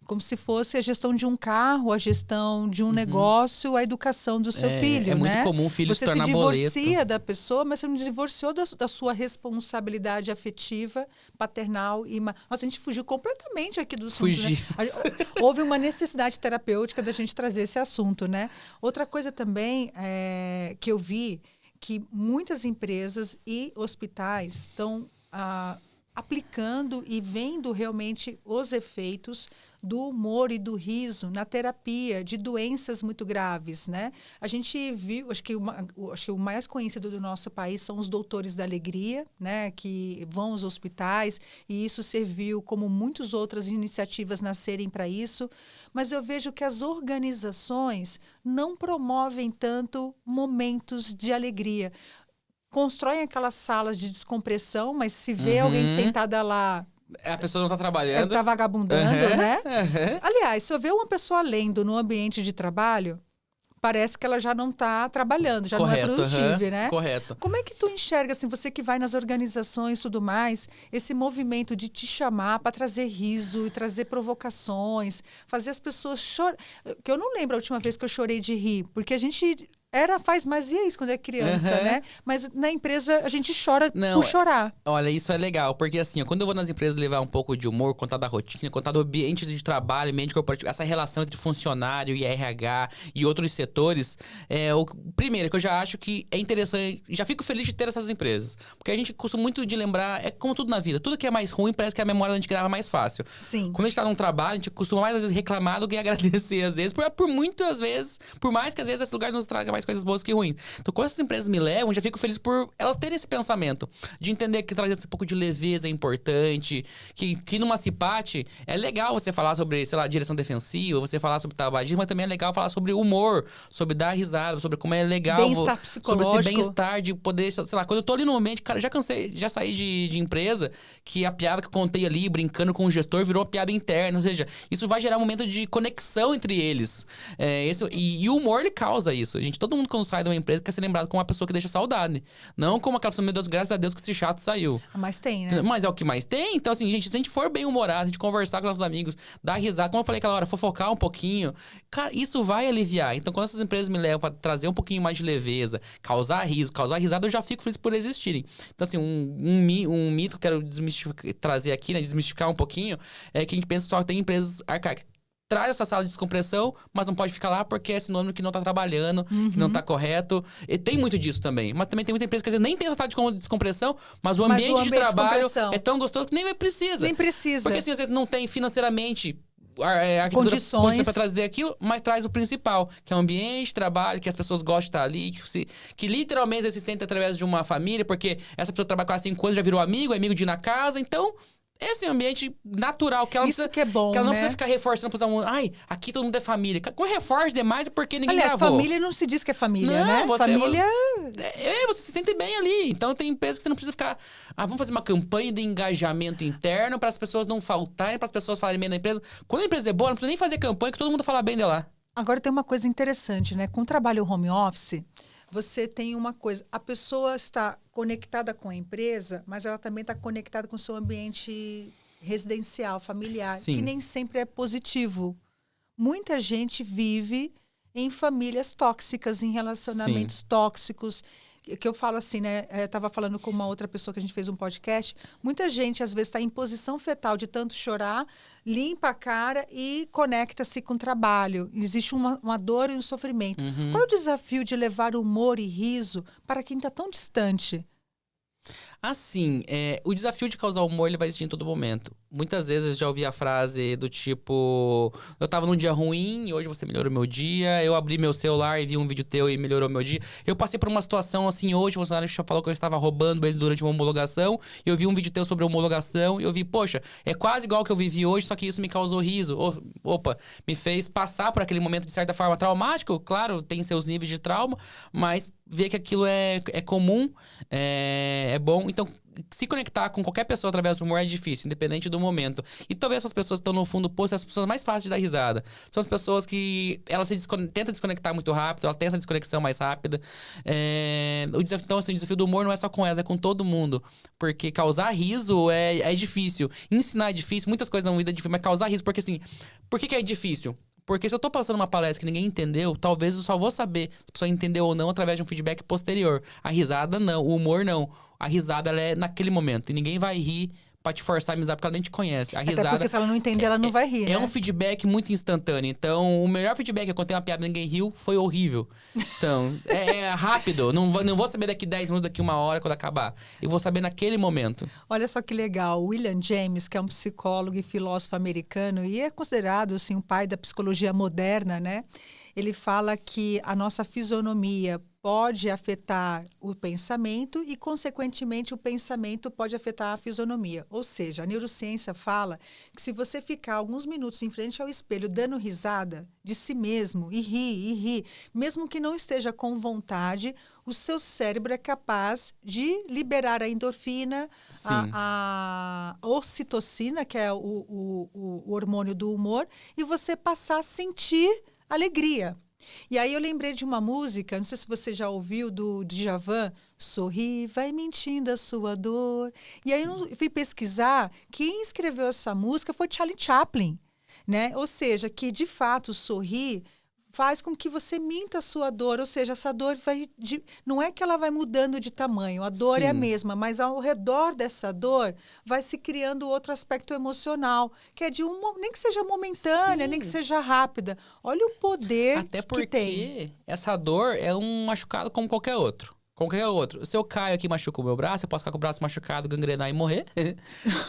como se fosse a gestão de um carro, a gestão de um negócio, a educação do seu filho, É muito né? comum o filho se Você tornar se divorcia boleto. da pessoa, mas você não divorciou da sua responsabilidade afetiva, paternal e... Nossa, a gente fugiu completamente aqui do assunto, né? Fugir. Houve uma necessidade terapêutica da gente trazer esse assunto, né? Outra coisa também que eu vi, que muitas empresas e hospitais estão aplicando e vendo realmente os efeitos do humor e do riso na terapia de doenças muito graves, né? A gente viu, acho que o mais conhecido do nosso país são os doutores da alegria, né? Que vão aos hospitais e isso serviu como muitas outras iniciativas nascerem para isso. Mas eu vejo que as organizações não promovem tanto momentos de alegria. Constroem aquelas salas de descompressão, mas se vê alguém sentada lá, A pessoa não tá ela trabalhando. está vagabundando, Uhum, né? uhum. Aliás, se eu ver uma pessoa lendo no ambiente de trabalho, parece que ela já não está trabalhando, já não é Correto, produtiva, aham, né? correto. Como é que tu enxerga, assim, você que vai nas organizações e tudo mais, esse movimento de te chamar para trazer riso e trazer provocações, fazer as pessoas chorar? Que eu não lembro a última vez que eu chorei de rir, porque a gente fazia isso quando é criança, Aham. né? Mas na empresa a gente chora Não, por chorar. olha, isso é legal, porque assim, ó, quando eu vou nas empresas levar um pouco de humor, contar da rotina, contar do ambiente de trabalho, ambiente corporativo, essa relação entre funcionário e RH e outros setores, primeiro, que eu já acho que é interessante, já fico feliz de ter essas empresas, porque a gente costuma muito de lembrar, é como tudo na vida, tudo que é mais ruim parece que a memória a gente grava mais fácil. Sim. Quando a gente tá num trabalho, a gente costuma mais às vezes reclamar do que agradecer, às vezes, por muitas vezes, por mais que às vezes esse lugar nos traga mais coisas boas que ruins. Então, quando essas empresas me levam, eu já fico feliz por elas terem esse pensamento, de entender que trazer esse pouco de leveza é importante, que numa cipate é legal você falar sobre, sei lá, direção defensiva, você falar sobre tabagismo, mas também é legal falar sobre humor, sobre dar risada, sobre como é legal... Bem-estar sobre esse psicológico. bem-estar de poder, sei lá, quando eu tô ali no ambiente, cara, já cansei, já saí de empresa que a piada que eu contei ali, brincando com o gestor, virou uma piada interna, ou seja, isso vai gerar um momento de conexão entre eles. E o humor, ele causa isso. Todo mundo quando sai de uma empresa quer ser lembrado como uma pessoa que deixa saudade. Não como aquela pessoa, meu Deus, graças a Deus que esse chato saiu. Mas tem, né? Mas é o que mais tem. Então, assim, gente, se a gente for bem humorado, a gente conversar com nossos amigos, dar risada, como eu falei aquela hora, fofocar um pouquinho, cara, isso vai aliviar. Então, quando essas empresas me levam pra trazer um pouquinho mais de leveza, causar riso, causar risada, eu já fico feliz por existirem. Então, assim, um mito que eu quero trazer aqui, né, desmistificar um pouquinho, é que a gente pensa que só tem empresas arcaicas. Traz essa sala de descompressão, mas não pode ficar lá porque é sinônimo que não tá trabalhando, que não tá correto. E tem muito disso também. Mas também tem muita empresa que às vezes nem tem essa sala de descompressão, mas o ambiente de trabalho é tão gostoso que nem precisa. Nem precisa. Porque assim, às vezes não tem financeiramente condições para trazer aquilo, mas traz o principal, que é o ambiente de trabalho, que as pessoas gostam de estar ali, que literalmente se sentem através de uma família, porque essa pessoa trabalha quase 5 anos, já virou amigo de ir na casa, então... Esse é um ambiente natural, que ela não Isso precisa, que é bom, que ela não né? precisa ficar reforçando para os ai, aqui todo mundo é família. Quando reforça demais é porque ninguém Aliás, gravou. família não se diz que é família, Não, né? Família... Você se sente bem ali. Então tem empresas que você não precisa ficar... vamos fazer uma campanha de engajamento interno para as pessoas não faltarem, para as pessoas falarem bem da empresa. Quando a empresa é boa, não precisa nem fazer campanha, que todo mundo fala bem dela. Agora tem uma coisa interessante, né? Com o trabalho home office... Você tem uma coisa, a pessoa está conectada com a empresa, mas ela também está conectada com o seu ambiente residencial, familiar, Sim. que nem sempre é positivo. Muita gente vive em famílias tóxicas, em relacionamentos tóxicos, que eu falo assim, né? Eu estava falando com uma outra pessoa que a gente fez um podcast. Muita gente, às vezes, está em posição fetal de tanto chorar, limpa a cara e conecta-se com o trabalho. Existe uma dor e um sofrimento. Qual é o desafio de levar humor e riso para quem está tão distante? Assim, o desafio de causar humor, ele vai existir em todo momento. Muitas vezes eu já ouvi a frase do tipo... Eu tava num dia ruim e hoje você melhorou meu dia. Eu abri meu celular e vi um vídeo teu e melhorou meu dia. Eu passei por uma situação assim hoje, o funcionário falou que eu estava roubando ele durante uma homologação. E eu vi um vídeo teu sobre homologação e eu vi, poxa, é quase igual ao que eu vivi hoje, só que isso me causou riso. Opa, me fez passar por aquele momento de certa forma traumático. Claro, tem seus níveis de trauma, mas ver que aquilo é comum, é bom. Então, se conectar com qualquer pessoa através do humor é difícil, independente do momento. E talvez essas pessoas que estão no fundo do poço são as pessoas mais fáceis de dar risada. São as pessoas que elas tentam desconectar muito rápido, ela tem essa desconexão mais rápida. Então, assim, o desafio do humor não é só com elas, é com todo mundo. Porque causar riso é difícil. Ensinar é difícil, muitas coisas na vida é difícil, mas causar riso, porque assim, por que é difícil? Porque se eu tô passando uma palestra que ninguém entendeu, talvez eu só vou saber se a pessoa entendeu ou não através de um feedback posterior. A risada não, o humor não. A risada ela é naquele momento e ninguém vai rir pra te forçar a amizade porque ela nem te conhece. A risada, até porque se ela não entender, ela não vai rir, né? É um feedback muito instantâneo. Então, o melhor feedback que eu contei uma piada e ninguém riu foi horrível. Então, é rápido. Não vou saber daqui 10 minutos, daqui 1 hora, quando acabar. Eu vou saber naquele momento. Olha só que legal. William James, que é um psicólogo e filósofo americano e é considerado assim, um pai da psicologia moderna, né? Ele fala que a nossa fisionomia pode afetar o pensamento e, consequentemente, o pensamento pode afetar a fisionomia. Ou seja, a neurociência fala que se você ficar alguns minutos em frente ao espelho dando risada de si mesmo e rir, mesmo que não esteja com vontade, o seu cérebro é capaz de liberar a endorfina, a ocitocina, que é o hormônio do humor, e você passar a sentir alegria. E aí eu lembrei de uma música, não sei se você já ouviu, do Djavan, Sorri, vai mentindo a sua dor. E aí eu fui pesquisar, quem escreveu essa música foi Charlie Chaplin, né? Ou seja, que de fato sorrir faz com que você minta a sua dor, ou seja, essa dor não é que ela vai mudando de tamanho, a dor é a mesma, mas ao redor dessa dor vai se criando outro aspecto emocional, que é nem que seja momentânea, nem que seja rápida. Olha o poder Até que tem. porque essa dor é um machucado como qualquer outro. Qualquer outro. Se eu caio aqui e machuco o meu braço, eu posso ficar com o braço machucado, gangrenar e morrer.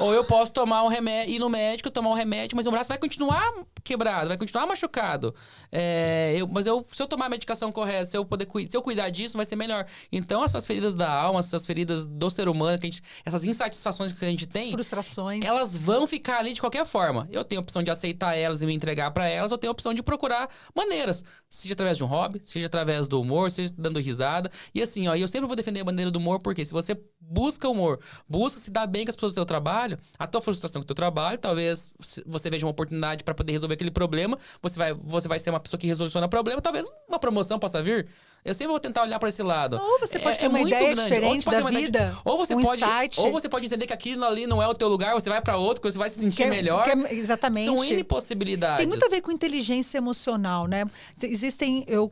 Ou eu posso tomar um remédio, ir no médico, tomar um remédio, mas o braço vai continuar quebrado, vai continuar machucado. Se eu tomar a medicação correta, se eu cuidar disso, vai ser melhor. Então, essas feridas da alma, essas feridas do ser humano, essas insatisfações que a gente tem, frustrações, elas vão ficar ali de qualquer forma. Eu tenho a opção de aceitar elas e me entregar pra elas, ou tenho a opção de procurar maneiras. Seja através de um hobby, seja através do humor, seja dando risada. E assim, ó, eu sempre vou defender a bandeira do humor, porque se você busca humor, busca se dar bem com as pessoas do teu trabalho, a tua frustração com o teu trabalho, talvez você veja uma oportunidade para poder resolver aquele problema, você vai ser uma pessoa que resoluciona o problema, talvez uma promoção possa vir. Eu sempre vou tentar olhar para esse lado. Ou você pode ter uma ideia diferente da vida, ou você pode entender que aquilo ali não é o teu lugar, você vai para outro, que você vai se sentir melhor. Exatamente. São N possibilidades. Tem muito a ver com inteligência emocional, né?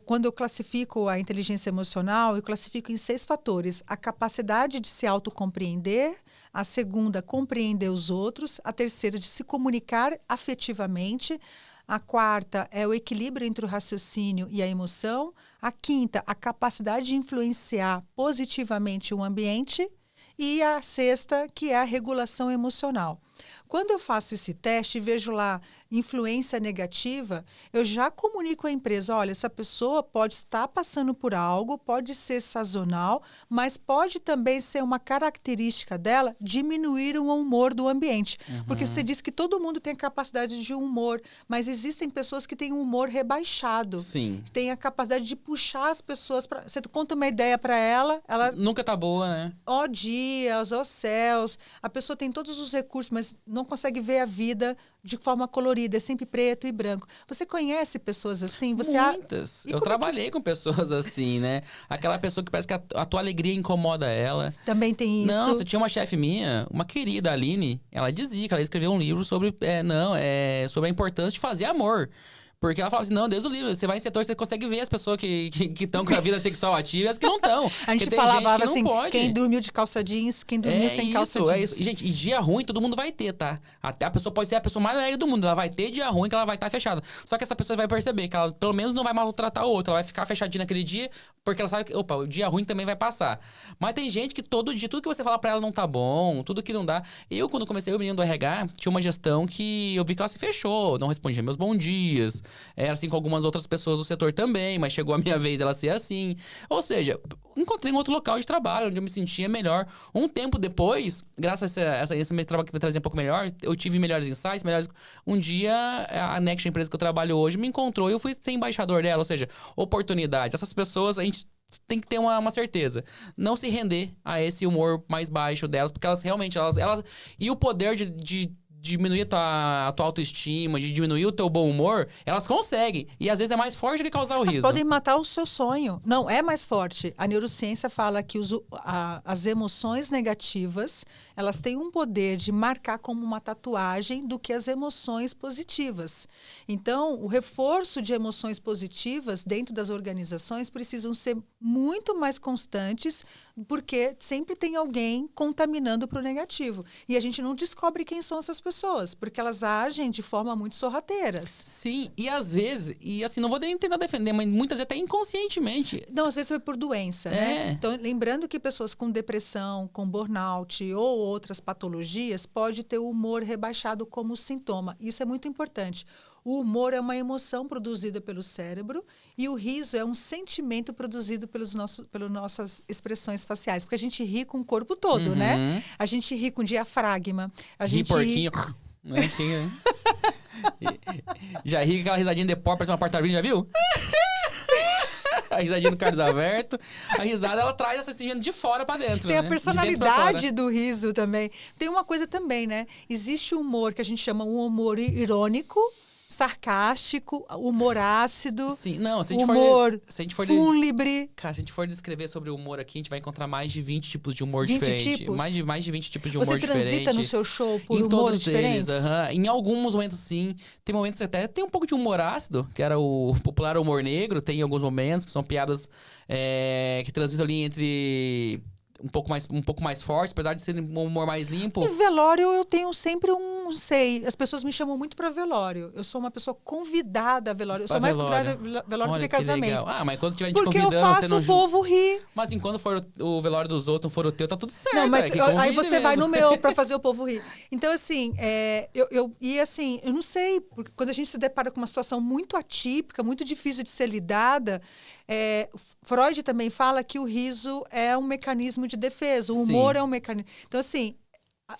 Quando eu classifico a inteligência emocional, eu classifico em 6 fatores. A capacidade de se autocompreender, a segunda, compreender os outros, a terceira, de se comunicar afetivamente, a quarta é o equilíbrio entre o raciocínio e a emoção, a quinta, a capacidade de influenciar positivamente o ambiente e a sexta, que é a regulação emocional. Quando eu faço esse teste e vejo lá influência negativa, eu já comunico à empresa, olha, essa pessoa pode estar passando por algo, pode ser sazonal, mas pode também ser uma característica dela diminuir o humor do ambiente. Porque você diz que todo mundo tem a capacidade de humor, mas existem pessoas que têm um humor rebaixado. Sim. Que têm a capacidade de puxar as pessoas para... Você conta uma ideia para ela, ela... Nunca tá boa, né? Ó dias, ó céus. A pessoa tem todos os recursos, mas não consegue ver a vida de forma colorida, é sempre preto e branco. Você conhece pessoas assim? Muitas. Eu trabalhei com pessoas assim, né? Aquela pessoa que parece que a tua alegria incomoda ela. Também tem isso. Não, você tinha uma chefe minha, uma querida, Aline, ela dizia que ela escreveu um livro sobre a importância de fazer amor. Porque ela fala assim, não, Deus o livre, você vai em setor, você consegue ver as pessoas que estão com a vida sexual ativa e as que não estão. A gente falava assim, quem dormiu de calça jeans, quem dormiu sem calça jeans. É isso. E, gente, e dia ruim todo mundo vai ter, tá? Até a pessoa pode ser a pessoa mais alegre do mundo, ela vai ter dia ruim que ela vai estar fechada. Só que essa pessoa vai perceber que ela pelo menos não vai maltratar o outro, ela vai ficar fechadinha naquele dia, porque ela sabe que, opa, o dia ruim também vai passar. Mas tem gente que todo dia, tudo que você fala pra ela não tá bom, tudo que não dá. Eu, quando comecei o menino do RH, tinha uma gestão que eu vi que ela se fechou, não respondia meus bons dias, era assim com algumas outras pessoas do setor também, mas chegou a minha vez dela ser assim. Ou seja, encontrei um outro local de trabalho onde eu me sentia melhor. Um tempo depois, graças a esse meu trabalho que me trazia um pouco melhor, eu tive melhores insights, Um dia, a Next, a empresa que eu trabalho hoje, me encontrou e eu fui ser embaixador dela. Ou seja, oportunidades. Essas pessoas, a gente tem que ter uma certeza. Não se render a esse humor mais baixo delas, porque elas realmente... Elas e o poder de diminuir a tua autoestima, de diminuir o teu bom humor, elas conseguem. E às vezes é mais forte do que causar o riso. Elas podem matar o seu sonho. Não, é mais forte. A neurociência fala que as emoções negativas, elas têm um poder de marcar como uma tatuagem do que as emoções positivas. Então, o reforço de emoções positivas dentro das organizações precisam ser muito mais constantes, porque sempre tem alguém contaminando para o negativo. E a gente não descobre quem são essas pessoas, porque elas agem de forma muito sorrateiras. Sim, e às vezes, e assim, não vou nem tentar defender, mas muitas vezes até inconscientemente. Não, às vezes foi por doença, né? Então, lembrando que pessoas com depressão, com burnout ou outras patologias, pode ter o humor rebaixado como sintoma. Isso é muito importante. O humor é uma emoção produzida pelo cérebro e o riso é um sentimento produzido pelas nossas expressões faciais. Porque a gente ri com o corpo todo, né? A gente ri com o diafragma. A gente porquinho. Né? Já ri com aquela risadinha de pó, parece uma tartaruga, já viu? A risadinha do Carlos Alberto. A risada, ela traz essa sentimento de fora pra dentro. Tem né? a personalidade do riso também. Tem uma coisa também, né? Existe o humor que a gente chama um humor irônico, sarcástico, humor ácido, Sim, não, humor for fúnebre. Cara, se a gente for descrever sobre o humor aqui, a gente vai encontrar mais de 20 tipos de humor 20 diferente. tipos? Mais de 20 tipos de humor Você diferente. transita no seu show por em humores todos diferentes? eles, Em alguns momentos, sim. Tem momentos que até tem um pouco de humor ácido, que era o popular humor negro. Tem alguns momentos que são piadas que transitam ali entre... um pouco mais forte, apesar de ser um humor mais limpo. E velório eu tenho sempre as pessoas me chamam muito para velório. Eu sou uma pessoa convidada a velório. Eu sou mais convidada a velório do que casamento. Legal. Ah, mas quando tiver gente porque convidando, eu faço o povo rir. Mas enquanto for o velório dos outros, não for o teu, tá tudo certo. Não, mas aí você mesmo. vai no meu para fazer o povo rir. Então, assim, eu não sei, porque quando a gente se depara com uma situação muito atípica, muito difícil de ser lidada, Freud também fala que o riso é um mecanismo de defesa, o humor é um mecanismo. Então, assim,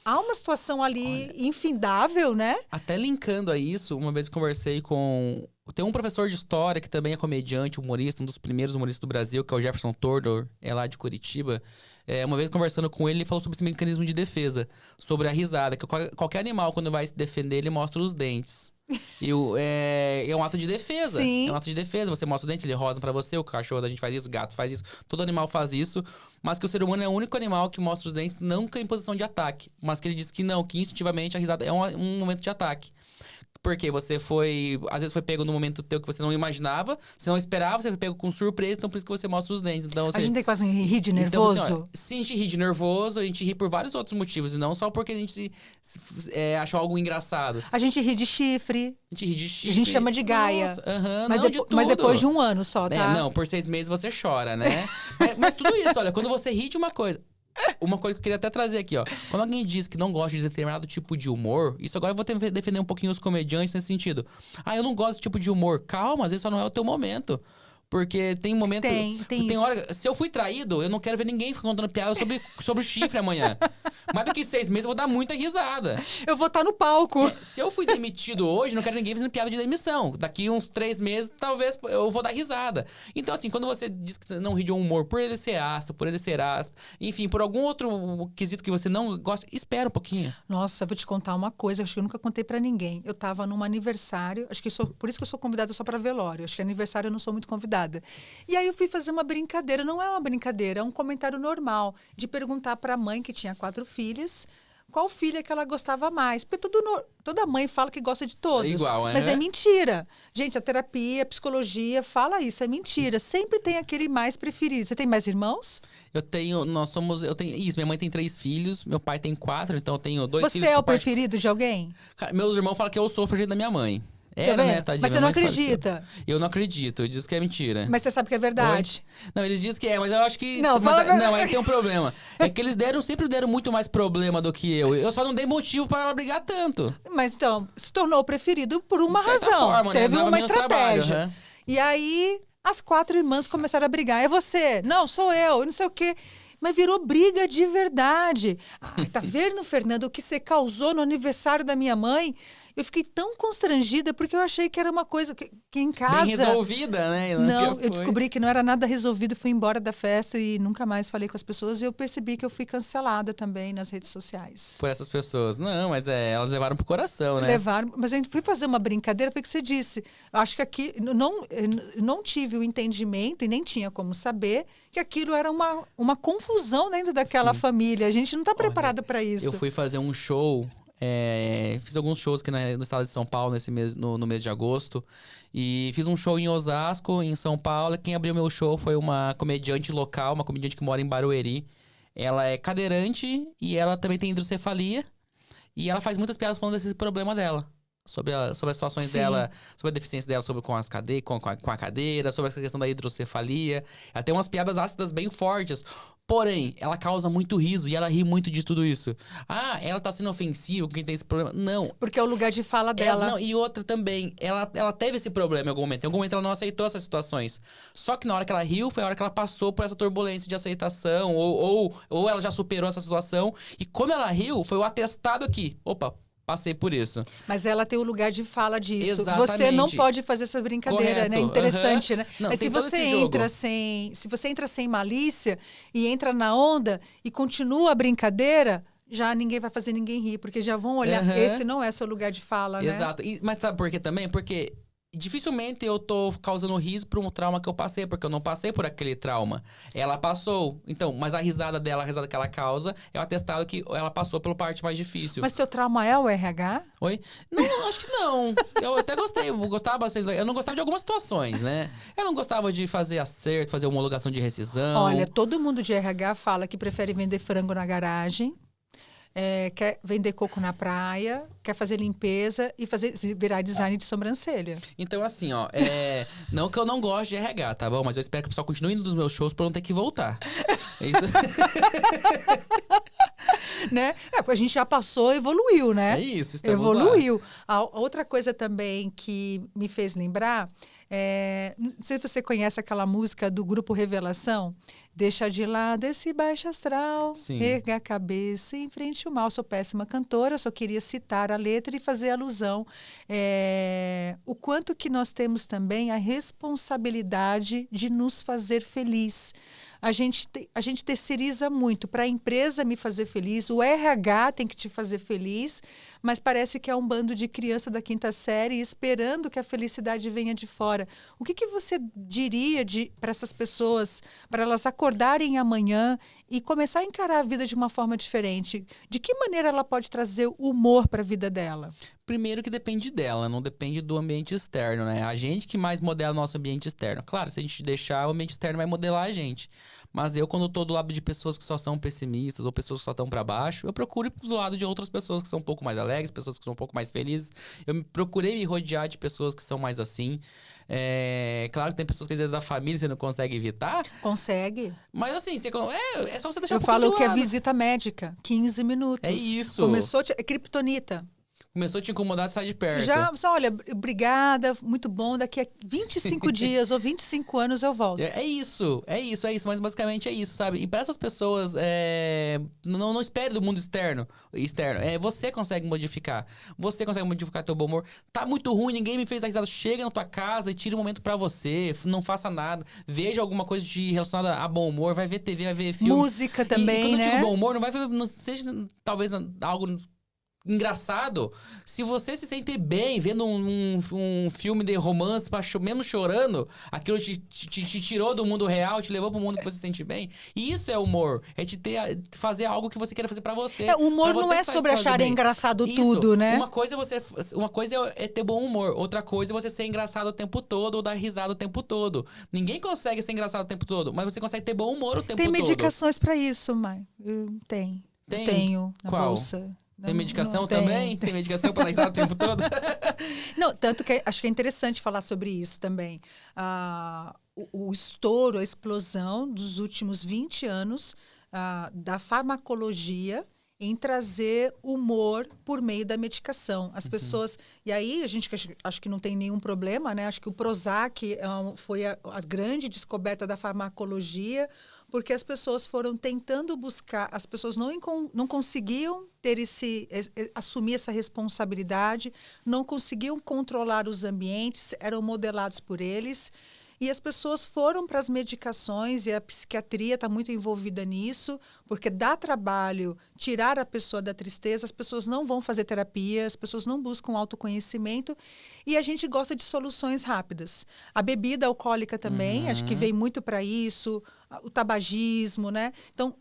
há uma situação ali infindável, né? Até linkando a isso, uma vez conversei com... Tem um professor de história que também é comediante, humorista, um dos primeiros humoristas do Brasil, que é o Jefferson Tordor, lá de Curitiba. Uma vez conversando com ele falou sobre esse mecanismo de defesa, sobre a risada, que qualquer animal, quando vai se defender, ele mostra os dentes. E é um ato de defesa. Sim. É um ato de defesa. Você mostra o dente, ele rosa pra você, o cachorro da gente faz isso, o gato faz isso, todo animal faz isso. Mas que o ser humano é o único animal que mostra os dentes nunca em posição de ataque. Mas que ele diz que não, que instintivamente a risada é um momento de ataque. Porque você às vezes foi pego num momento teu que você não imaginava, você não esperava, você foi pego com surpresa, então por isso que você mostra os dentes. Então, a gente tem quase rir de nervoso. Então, assim, se a gente ri de nervoso, a gente ri por vários outros motivos, e não só porque a gente achou algo engraçado. A gente ri de chifre. A gente ri de chifre. A gente chama de gaia. Nossa, mas depois de um ano só, tá? Não, por 6 meses você chora, né? mas tudo isso, olha, quando você ri de uma coisa... Uma coisa que eu queria até trazer aqui, ó. Quando alguém diz que não gosta de determinado tipo de humor, isso agora eu vou defender um pouquinho os comediantes nesse sentido. Eu não gosto desse tipo de humor. Calma, às vezes só não é o teu momento. Porque tem momento... Tem hora... Se eu fui traído, eu não quero ver ninguém contando piada sobre o chifre amanhã. Mas daqui 6 meses eu vou dar muita risada. Eu vou estar no palco. Se eu fui demitido hoje, não quero ninguém fazendo piada de demissão. Daqui uns 3 meses, talvez eu vou dar risada. Então, assim, quando você diz que não ri de um humor por ele ser ácido, por ele ser áspero, enfim, por algum outro quesito que você não gosta, espera um pouquinho. Nossa, eu vou te contar uma coisa, acho que eu nunca contei pra ninguém. Eu tava num aniversário, por isso que eu sou convidada só pra velório. Acho que aniversário eu não sou muito convidada. E aí eu fui fazer uma brincadeira, não é uma brincadeira, é um comentário normal, de perguntar para a mãe, que tinha 4 filhas, qual filha que ela gostava mais. Porque toda mãe fala que gosta de todos. É igual, mas é mentira. Gente, a terapia, a psicologia fala isso, é mentira. Sempre tem aquele mais preferido. Você tem mais irmãos? Eu tenho, isso, minha mãe tem 3 filhos, meu pai tem 4, então eu tenho 2 filhos. Você é o preferido de alguém? Cara, meus irmãos falam que eu sou o preferido da minha mãe. Né, mas você não acredita? Eu não acredito, eu disse que é mentira. Mas você sabe que é verdade. Não, eles dizem que é, mas eu acho que... Não, aí tem um problema. É que eles sempre deram muito mais problema do que eu. Eu só não dei motivo para ela brigar tanto. Mas então, se tornou o preferido por uma razão. Forma, teve uma estratégia. Trabalho, E aí, as 4 irmãs começaram a brigar. É você? Não, sou eu. Não sei o quê. Mas virou briga de verdade. Tá vendo, Fernando, o que você causou no aniversário da minha mãe? Eu fiquei tão constrangida porque eu achei que era uma coisa que em casa... Bem resolvida, né? Não, eu descobri que não era nada resolvido, fui embora da festa e nunca mais falei com as pessoas. E eu percebi que eu fui cancelada também nas redes sociais. Por essas pessoas. Não, mas elas levaram pro coração, né? Levaram, mas a gente foi fazer uma brincadeira, foi o que você disse. Acho que aqui não tive o entendimento e nem tinha como saber que aquilo era uma confusão dentro daquela família. A gente não está preparado para isso. Eu fui fazer um show, fiz alguns shows aqui no estado de São Paulo nesse mês, no mês de agosto. E fiz um show em Osasco, em São Paulo. Quem abriu meu show foi uma comediante local, uma comediante que mora em Barueri. Ela é cadeirante e ela também tem hidrocefalia. E ela faz muitas piadas falando desse problema dela. Sobre as situações dela, sobre a deficiência dela com a cadeira, sobre essa questão da hidrocefalia. Ela tem umas piadas ácidas bem fortes. Porém, ela causa muito riso e ela ri muito de tudo isso. Ah, ela tá sendo ofensiva, quem tem esse problema. Não. Porque é o lugar de fala dela. E outra também, ela teve esse problema em algum momento. Em algum momento ela não aceitou essas situações. Só que na hora que ela riu, foi a hora que ela passou por essa turbulência de aceitação. Ou ela já superou essa situação. E quando ela riu, foi o atestado aqui. Opa, passei por isso. Mas ela tem o lugar de fala disso. Exatamente. Você não pode fazer essa brincadeira, Correto. né? Interessante, né? Não, mas se você entra sem malícia e entra na onda e continua a brincadeira, já ninguém vai fazer ninguém rir, porque já vão olhar, esse não é seu lugar de fala, né? Exato. Mas sabe por quê também? Porque dificilmente eu tô causando riso por um trauma que eu passei, porque eu não passei por aquele trauma. Ela passou. Então, mas a risada dela, a risada que ela causa, é o atestado que ela passou pela parte mais difícil. Mas teu trauma é o RH? Oi? Não, acho que não. Eu até gostei, eu gostava bastante. Eu não gostava de algumas situações, né? Eu não gostava de fazer acerto, fazer homologação de rescisão. Olha, todo mundo de RH fala que prefere vender frango na garagem. Quer vender coco na praia, quer fazer limpeza e virar design de sobrancelha. Então, assim, ó, não que eu não goste de RH, tá bom? Mas eu espero que o pessoal continue indo nos meus shows pra eu não ter que voltar. É isso. Né? A gente já passou, evoluiu, né? É isso, estamos evoluiu. lá. A outra coisa também que me fez lembrar, não sei se você conhece aquela música do Grupo Revelação, deixa de lado esse baixo astral, Sim. erga a cabeça e enfrente o mal. Sou péssima cantora, só queria citar a letra e fazer alusão. O quanto que nós temos também a responsabilidade de nos fazer feliz. A gente terceiriza muito para a empresa me fazer feliz, o RH tem que te fazer feliz, mas parece que é um bando de criança da 5ª série esperando que a felicidade venha de fora. O que você diria para essas pessoas, para elas acordarem amanhã e começar a encarar a vida de uma forma diferente? De que maneira ela pode trazer humor para a vida dela? Primeiro que depende dela, não depende do ambiente externo, né? A gente que mais modela o nosso ambiente externo. Claro, se a gente deixar, o ambiente externo vai modelar a gente. Mas eu, quando estou do lado de pessoas que só são pessimistas ou pessoas que só estão para baixo, eu procuro ir do lado de outras pessoas que são um pouco mais alegres, pessoas que são um pouco mais felizes. Eu procurei me rodear de pessoas que são mais assim. Claro que tem pessoas que às vezes da família você não consegue evitar. Consegue. Mas assim, é só você deixar Eu falo que é visita médica, 15 minutos. É isso. Começou, é criptonita. Começou a te incomodar, sai de perto. Só, olha, obrigada, muito bom, daqui a 25 dias ou 25 anos eu volto. É isso, mas basicamente é isso, sabe? E para essas pessoas, não espere do mundo externo. Você consegue modificar. Você consegue modificar teu bom humor. Tá muito ruim, ninguém me fez dar risada. Chega na tua casa e tira um momento pra você. Não faça nada. Veja alguma coisa relacionada a bom humor. Vai ver TV, vai ver filme. Música também, e quando né? eu digo bom humor, não vai ver, não seja talvez algo engraçado. Se você se sente bem vendo um filme de romance, mesmo chorando, aquilo te tirou do mundo real, te levou pro mundo que você se sente bem. E isso é humor. É fazer algo que você queira fazer pra você. O humor não é sobre achar engraçado isso. Tudo, né? Uma coisa é ter bom humor. Outra coisa é você ser engraçado o tempo todo ou dar risada o tempo todo. Ninguém consegue ser engraçado o tempo todo, mas você consegue ter bom humor o tempo todo. Tem medicações pra isso, Mai? Tem. Eu tenho na Qual? bolsa. Tem medicação também? Tem medicação para dar risada o tempo todo? Não, tanto que acho que é interessante falar sobre isso também. O estouro, a explosão dos últimos 20 anos da farmacologia em trazer humor por meio da medicação. As pessoas... E aí, a gente acho que não tem nenhum problema, né? Acho que o Prozac foi a grande descoberta da farmacologia, porque as pessoas foram tentando buscar, as pessoas não conseguiam assumir essa responsabilidade, não conseguiam controlar os ambientes, eram modelados por eles. E as pessoas foram para as medicações, e a psiquiatria está muito envolvida nisso, porque dá trabalho tirar a pessoa da tristeza, as pessoas não vão fazer terapia, as pessoas não buscam autoconhecimento, e a gente gosta de soluções rápidas. A bebida alcoólica também, acho que vem muito para isso, o tabagismo, né? Então,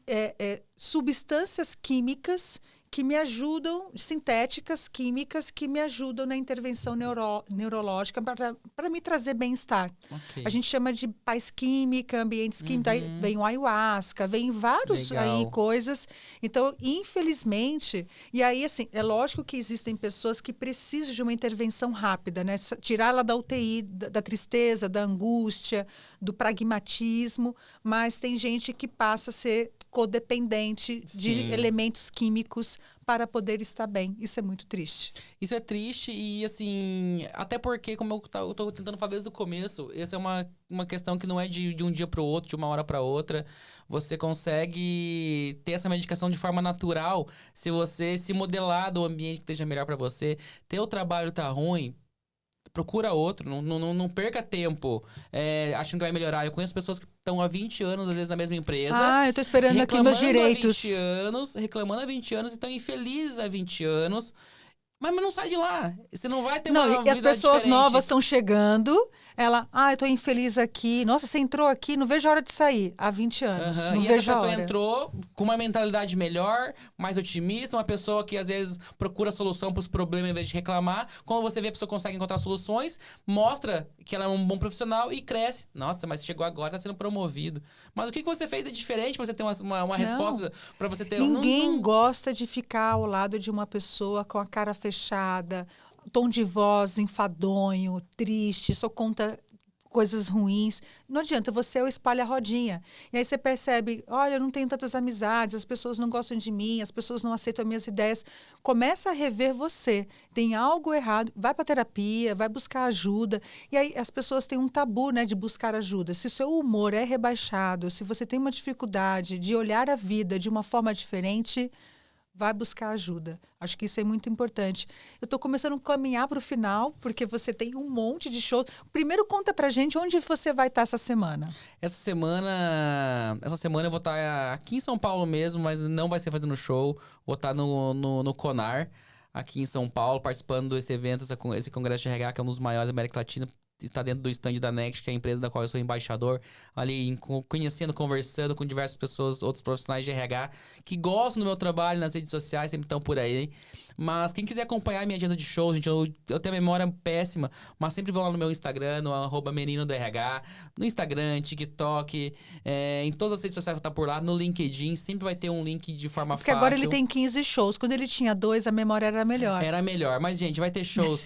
substâncias químicas que me ajudam, sintéticas, químicas, que me ajudam na intervenção neurológica para me trazer bem-estar. Ok. A gente chama de paz química, ambientes químicos, aí vem o ayahuasca, vem vários aí coisas. Então, infelizmente, e aí, assim, é lógico que existem pessoas que precisam de uma intervenção rápida, né? Tirá-la da UTI, da tristeza, da angústia, do pragmatismo, mas tem gente que passa a ser codependente de elementos químicos para poder estar bem. Isso é muito triste. Isso é triste e, assim, até porque, como eu tô tentando falar desde o começo, essa é uma questão que não é de um dia para o outro, de uma hora para outra. Você consegue ter essa medicação de forma natural se você se modelar do ambiente que esteja melhor para você. Teu trabalho tá ruim, procura outro, não perca tempo achando que vai melhorar. Eu conheço pessoas que estão há 20 anos, às vezes, na mesma empresa. Eu tô esperando aqui meus direitos. Reclamando há 20 anos e estão infelizes há 20 anos. Mas não sai de lá. Você não vai ter uma vida e as pessoas diferente. novas estão chegando. Ela, eu tô infeliz aqui. Nossa, você entrou aqui, não vejo a hora de sair. Há 20 anos. Não E vejo essa a pessoa hora. entrou com uma mentalidade melhor, mais otimista, uma pessoa que às vezes procura solução para os problemas em vez de reclamar. Quando você vê a pessoa consegue encontrar soluções, mostra que ela é um bom profissional e cresce. Nossa, mas chegou agora, tá sendo promovido. Mas o que você fez de diferente para você ter uma resposta, para você ter... Ninguém gosta de ficar ao lado de uma pessoa com a cara fechada, tom de voz enfadonho, triste, só conta coisas ruins. Não adianta, você é o espalha-rodinha. E aí você percebe, olha, eu não tenho tantas amizades, as pessoas não gostam de mim, as pessoas não aceitam as minhas ideias. Começa a rever você. Tem algo errado, vai para terapia, vai buscar ajuda. E aí as pessoas têm um tabu, né, de buscar ajuda. Se o seu humor é rebaixado, se você tem uma dificuldade de olhar a vida de uma forma diferente, vai buscar ajuda. Acho que isso é muito importante. Eu estou começando a caminhar para o final, porque você tem um monte de shows. Primeiro, conta pra gente onde você vai estar essa semana. Essa semana eu vou estar aqui em São Paulo mesmo, mas não vai ser fazendo show. Vou estar no Conar, aqui em São Paulo, participando desse evento, esse Congresso de RH, que é um dos maiores da América Latina. Está dentro do stand da Next, que é a empresa da qual eu sou embaixador, ali conhecendo, conversando com diversas pessoas, outros profissionais de RH, que gostam do meu trabalho nas redes sociais, sempre estão por aí. Mas quem quiser acompanhar a minha agenda de shows, gente, eu tenho a memória péssima, mas sempre vou lá no meu Instagram, no @menino_do_RH, no Instagram, TikTok, em todas as redes sociais que tá por lá, no LinkedIn, sempre vai ter um link de forma Porque fácil. agora ele tem 15 shows. Quando ele tinha 2, a memória era melhor. Era melhor. Mas, gente, vai ter shows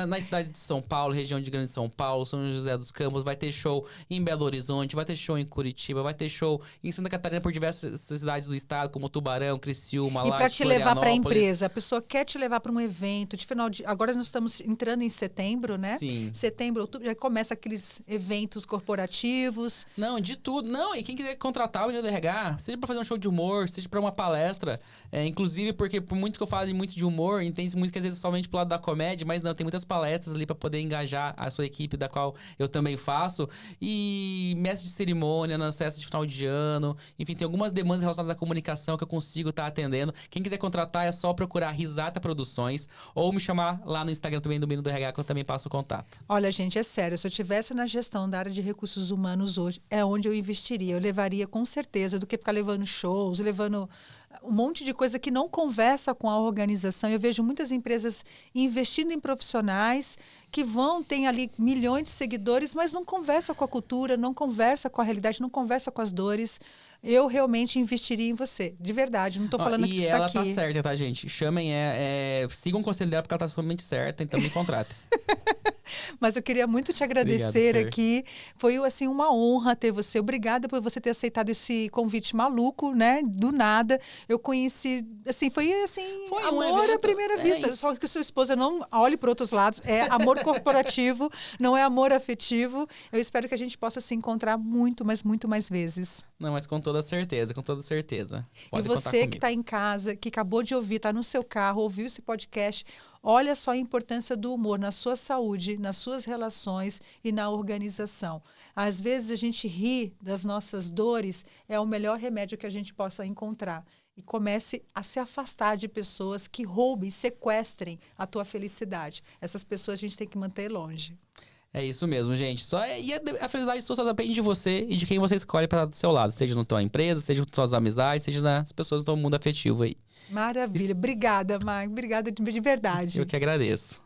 na cidade de São Paulo, região de Grande São Paulo, São José dos Campos, vai ter show em Belo Horizonte, vai ter show em Curitiba, vai ter show em Santa Catarina por diversas cidades do estado, como Tubarão, Criciúma, E Lages, para te levar para a Florianópolis. empresa, a pessoa quer te levar para um evento de final de... Agora nós estamos entrando em setembro, né? Sim. Setembro, outubro, já começa aqueles eventos corporativos. Não, de tudo. Não, e quem quiser contratar o Menino do RH, seja pra fazer um show de humor, seja pra uma palestra, inclusive porque por muito que eu fale muito de humor, entende muito que às vezes somente pro lado da comédia, mas não, tem muitas palestras ali pra poder engajar a sua equipe, da qual eu também faço. E mestre de cerimônia, nas festas de final de ano, enfim, tem algumas demandas relacionadas à comunicação que eu consigo estar atendendo. Quem quiser contratar é só procurar Risata Produções ou me chamar lá no Instagram também do Menino do RH, que eu também passo o contato. Olha, gente, é sério, se eu tivesse na gestão da área de recursos humanos hoje, é onde eu investiria. Eu levaria com certeza, do que ficar levando shows, levando um monte de coisa que não conversa com a organização. Eu vejo muitas empresas investindo em profissionais que tem ali milhões de seguidores, mas não conversa com a cultura, não conversa com a realidade, não conversa com as dores. Eu realmente investiria em você, de verdade. Não estou falando que você está aqui. E ela tá certa, tá, gente? Chamem, sigam o conselho dela, porque ela tá totalmente certa, então me contratem. Mas eu queria muito te agradecer Obrigado, Fer. aqui. Foi, assim, uma honra ter você. Obrigada por você ter aceitado esse convite maluco, né? Do nada. Eu conheci, assim, foi assim, Foi um amor à evento, primeira vista. Só que sua esposa não olhe para outros lados. É amor corporativo, não é amor afetivo. Eu espero que a gente possa se encontrar muito, mas muito mais vezes. Não, mas com toda certeza, com toda certeza. Pode E contar você que comigo. está em casa, que acabou de ouvir, está no seu carro, ouviu esse podcast, olha só a importância do humor na sua saúde, nas suas relações e na organização. Às vezes a gente ri das nossas dores, é o melhor remédio que a gente possa encontrar. E comece a se afastar de pessoas que roubem, sequestrem a tua felicidade. Essas pessoas a gente tem que manter longe. É isso mesmo, gente. E a felicidade sua só depende de você e de quem você escolhe para estar do seu lado. Seja na tua empresa, seja com suas amizades, seja nas pessoas do teu mundo afetivo aí. Maravilha. Obrigada, Mar. Obrigada de verdade. Eu que agradeço.